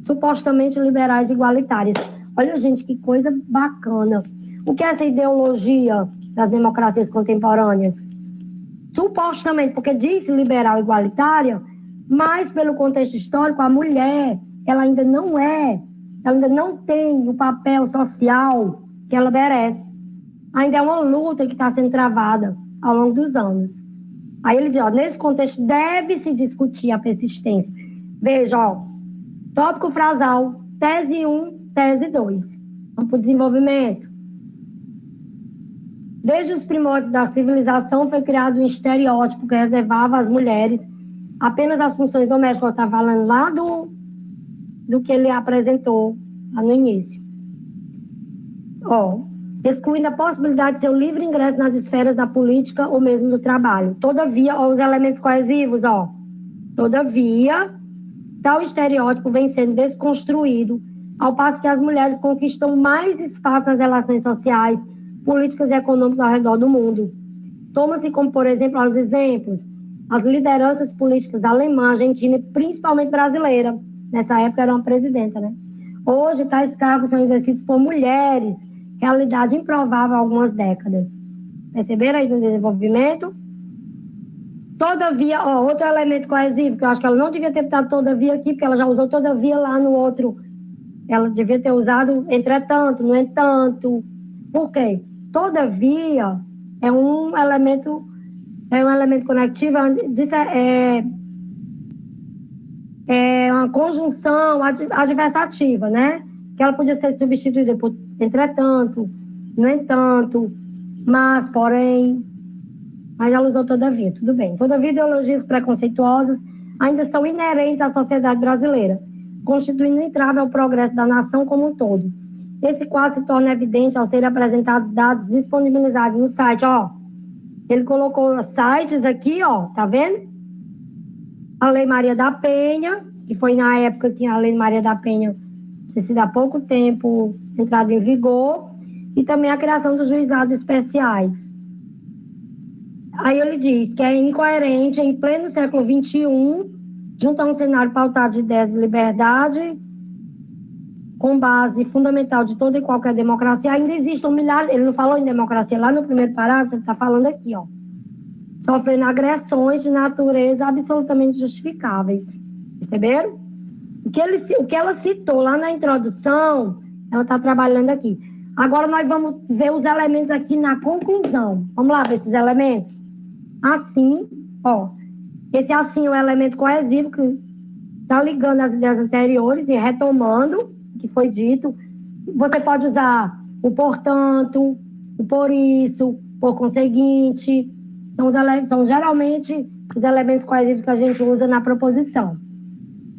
S1: supostamente liberais e igualitárias. Olha, gente, que coisa bacana. O que é essa ideologia das democracias contemporâneas? Supostamente, porque diz liberal e igualitária, mas pelo contexto histórico, a mulher, ela ainda não tem o papel social que ela merece. Ainda é uma luta que está sendo travada ao longo dos anos. Aí ele diz, ó, nesse contexto deve-se discutir a persistência. Veja, ó, tópico frasal, tese 1, tese 2. Vamos para o desenvolvimento. Desde os primórdios da civilização foi criado um estereótipo que reservava às mulheres apenas as funções domésticas. Eu estava falando lá do que ele apresentou lá no início. Ó, excluindo a possibilidade de seu livre ingresso nas esferas da política ou mesmo do trabalho. Todavia, ó, os elementos coesivos, ó. Todavia, tal estereótipo vem sendo desconstruído, ao passo que as mulheres conquistam mais espaço nas relações sociais, políticas e econômicas ao redor do mundo. Toma-se como, por exemplo, os exemplos, as lideranças políticas alemã, argentina e principalmente brasileira. Nessa época era uma presidenta, né? Hoje, tais cargos são exercidos por mulheres, realidade improvável há algumas décadas. Perceberam aí no desenvolvimento? Todavia, ó, outro elemento coesivo, que eu acho que ela não devia ter botado todavia aqui, porque ela já usou todavia lá no outro. Ela devia ter usado entretanto, no entanto. Por quê? Todavia é um elemento conectivo, é uma conjunção adversativa, né? Que ela podia ser substituída por entretanto, no entanto, mas, porém, mas ela usou todavia, tudo bem. Todavia, ideologias preconceituosas ainda são inerentes à sociedade brasileira, constituindo um entrave ao progresso da nação como um todo. Esse quadro se torna evidente ao serem apresentados dados disponibilizados no site, ó. Ele colocou sites aqui, ó, tá vendo? A Lei Maria da Penha, que foi na época que a Lei Maria da Penha tinha sido há pouco tempo entrada em vigor, e também a criação dos juizados especiais. Aí ele diz que é incoerente, em pleno século XXI, junto a um cenário pautado de ideias de liberdade, com base fundamental de toda e qualquer democracia, ainda existem milhares, ele não falou em democracia lá no primeiro parágrafo, ele está falando aqui, ó, sofrendo agressões de natureza absolutamente justificáveis. Perceberam? O que ela citou lá na introdução, ela está trabalhando aqui. Agora nós vamos ver os elementos aqui na conclusão. Vamos lá ver esses elementos? Assim, ó, esse assim é o elemento coesivo que está ligando as ideias anteriores e retomando que foi dito. Você pode usar o portanto, o por isso, por conseguinte. São geralmente os elementos coesivos que a gente usa na proposição.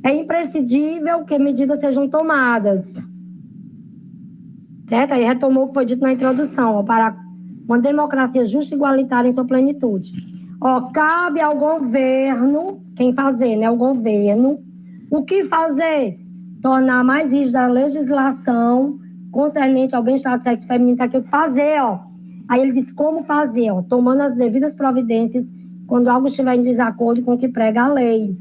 S1: É imprescindível que medidas sejam tomadas. Certo? Aí retomou o que foi dito na introdução, ó, para uma democracia justa e igualitária em sua plenitude. Ó, cabe ao governo, quem fazer, né? O governo. O que fazer? Tornar mais rígida a legislação concernente ao bem-estar do sexo feminino, tá aqui o que fazer, ó. Aí ele diz como fazer, ó, tomando as devidas providências quando algo estiver em desacordo com o que prega a lei.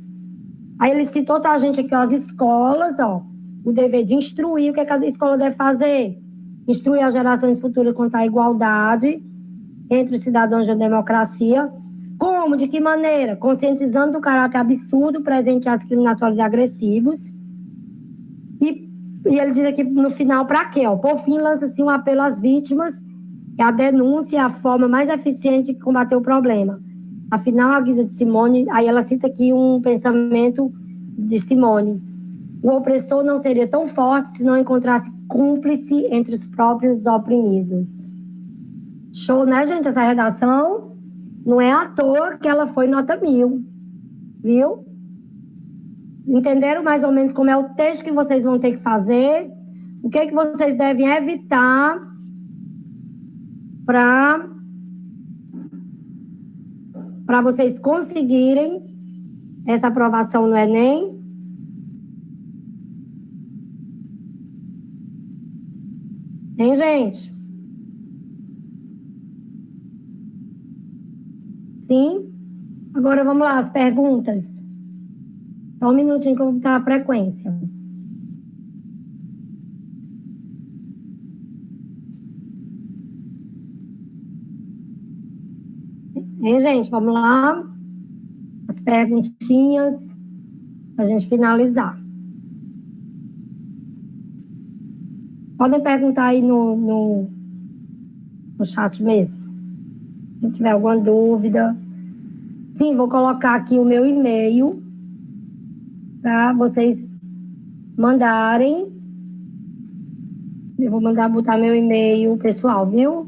S1: Aí ele citou a gente aqui, ó, as escolas, ó, o dever de instruir, o que cada escola deve fazer? Instruir as gerações futuras quanto à igualdade entre os cidadãos de democracia. Como? De que maneira? Conscientizando do caráter absurdo presente em atos discriminatórios e agressivos. E ele diz aqui no final, para quê? Ó, por fim, lança-se um apelo às vítimas, que a denúncia é a forma mais eficiente de combater o problema. Afinal, a guisa de Simone, aí ela cita aqui um pensamento de Simone. O opressor não seria tão forte se não encontrasse cúmplice entre os próprios oprimidos. Show, né, gente? Essa redação não é à toa que ela foi nota 1000. Viu? Entenderam mais ou menos como é o texto que vocês vão ter que fazer? O que é que vocês devem evitar para vocês conseguirem essa aprovação no Enem. Hein, gente? Sim? Agora vamos lá, as perguntas. Só um minutinho que eu vou botar a frequência. Hein, gente? Vamos lá. As perguntinhas para a gente finalizar. Podem perguntar aí no chat mesmo. Se tiver alguma dúvida. Sim, vou colocar aqui o meu e-mail para vocês mandarem. Eu vou botar meu e-mail pessoal, viu?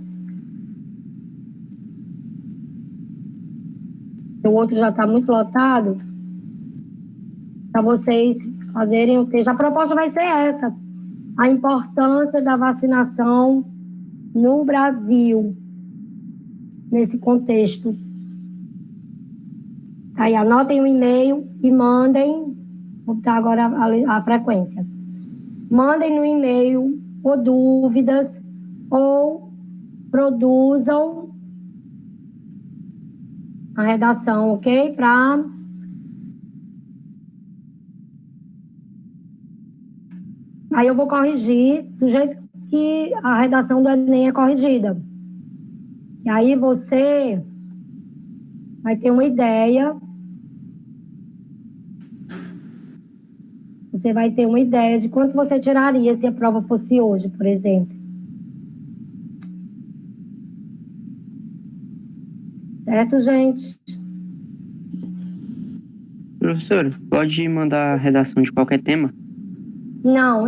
S1: O outro já está muito lotado. Para vocês fazerem o texto. A proposta vai ser essa. A importância da vacinação no Brasil, nesse contexto. Aí anotem o e-mail e mandem, vou botar agora a frequência. Mandem no e-mail ou dúvidas ou produzam a redação, ok? Aí eu vou corrigir do jeito que a redação do Enem é corrigida. E aí você vai ter uma ideia. Você vai ter uma ideia de quanto você tiraria se a prova fosse hoje, por exemplo. Certo, gente?
S4: Professor, pode mandar a redação de qualquer tema?
S1: Não,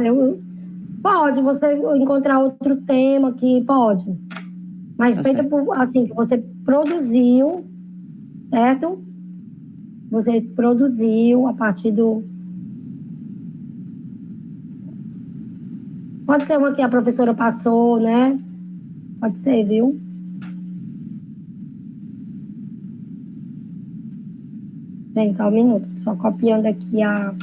S1: pode você encontrar outro tema que pode. Mas
S4: Tá
S1: feita
S4: certo.
S1: por, assim, que você produziu, certo? Você produziu a partir do... Pode ser uma que a professora passou, né? Pode ser, viu? Gente, só um minuto. Só copiando aqui a...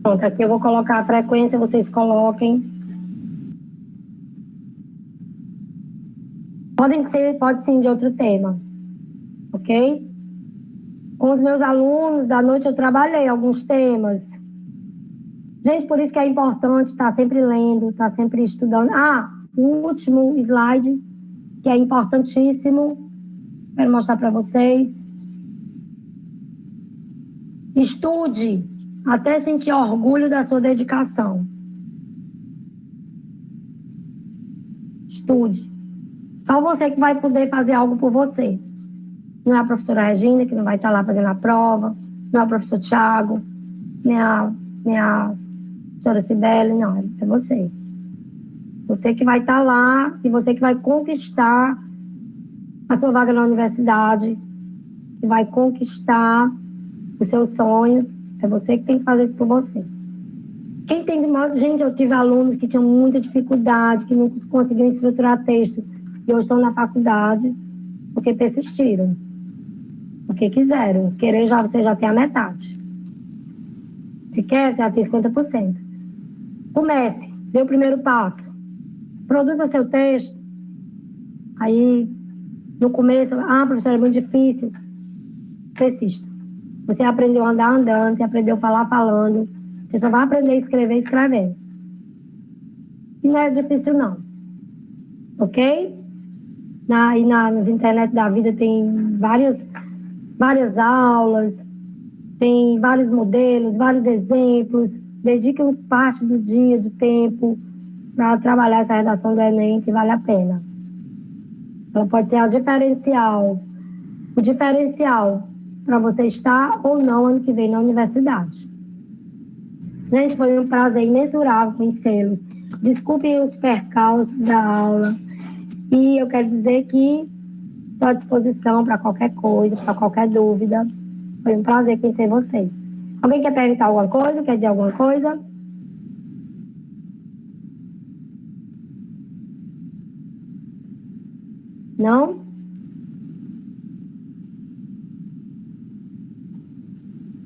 S1: Pronto, aqui eu vou colocar a frequência, vocês coloquem. Pode sim de outro tema, ok? Com os meus alunos da noite eu trabalhei alguns temas. Gente, por isso que é importante estar sempre lendo, estar sempre estudando. O último slide, que é importantíssimo, quero mostrar para vocês. Estude até sentir orgulho da sua dedicação. Estude. Só você que vai poder fazer algo por você. Não é a professora Regina, que não vai estar lá fazendo a prova, não é o professor Thiago, nem a professora Cibele, não, é você. Você que vai estar lá e você que vai conquistar a sua vaga na universidade, que vai conquistar os seus sonhos, é você que tem que fazer isso por você. Quem tem... Gente, eu tive alunos que tinham muita dificuldade, que não conseguiam estruturar texto, e hoje estão na faculdade, porque persistiram, porque quiseram. Querer, você já tem a metade. Se quer, você já tem 50%. Comece, dê o primeiro passo. Produza seu texto. Aí, no começo, professora, é muito difícil. Persista. Você aprendeu a andar andando, você aprendeu a falar falando. Você só vai aprender a escrever escrevendo. E não é difícil, não. Ok? Nas internet da vida tem várias aulas, tem vários modelos, vários exemplos. Dedique parte do dia, do tempo, para trabalhar essa redação do Enem, que vale a pena. Ela pode ser o diferencial para você estar ou não ano que vem na universidade. Gente, foi um prazer imensurável conhecê-los. Desculpem os percalços da aula. E eu quero dizer que estou à disposição para qualquer coisa, para qualquer dúvida. Foi um prazer conhecer vocês. Alguém quer perguntar alguma coisa? Quer dizer alguma coisa? Não?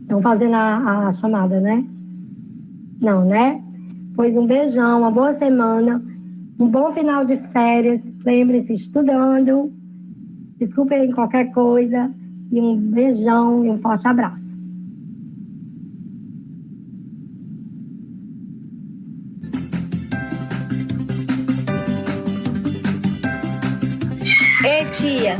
S1: Estão fazendo a chamada, né? Não, né? Pois um beijão, uma boa semana, um bom final de férias. Lembre-se, estudando. Desculpem qualquer coisa. E um beijão e um forte abraço.
S2: Ei, tia.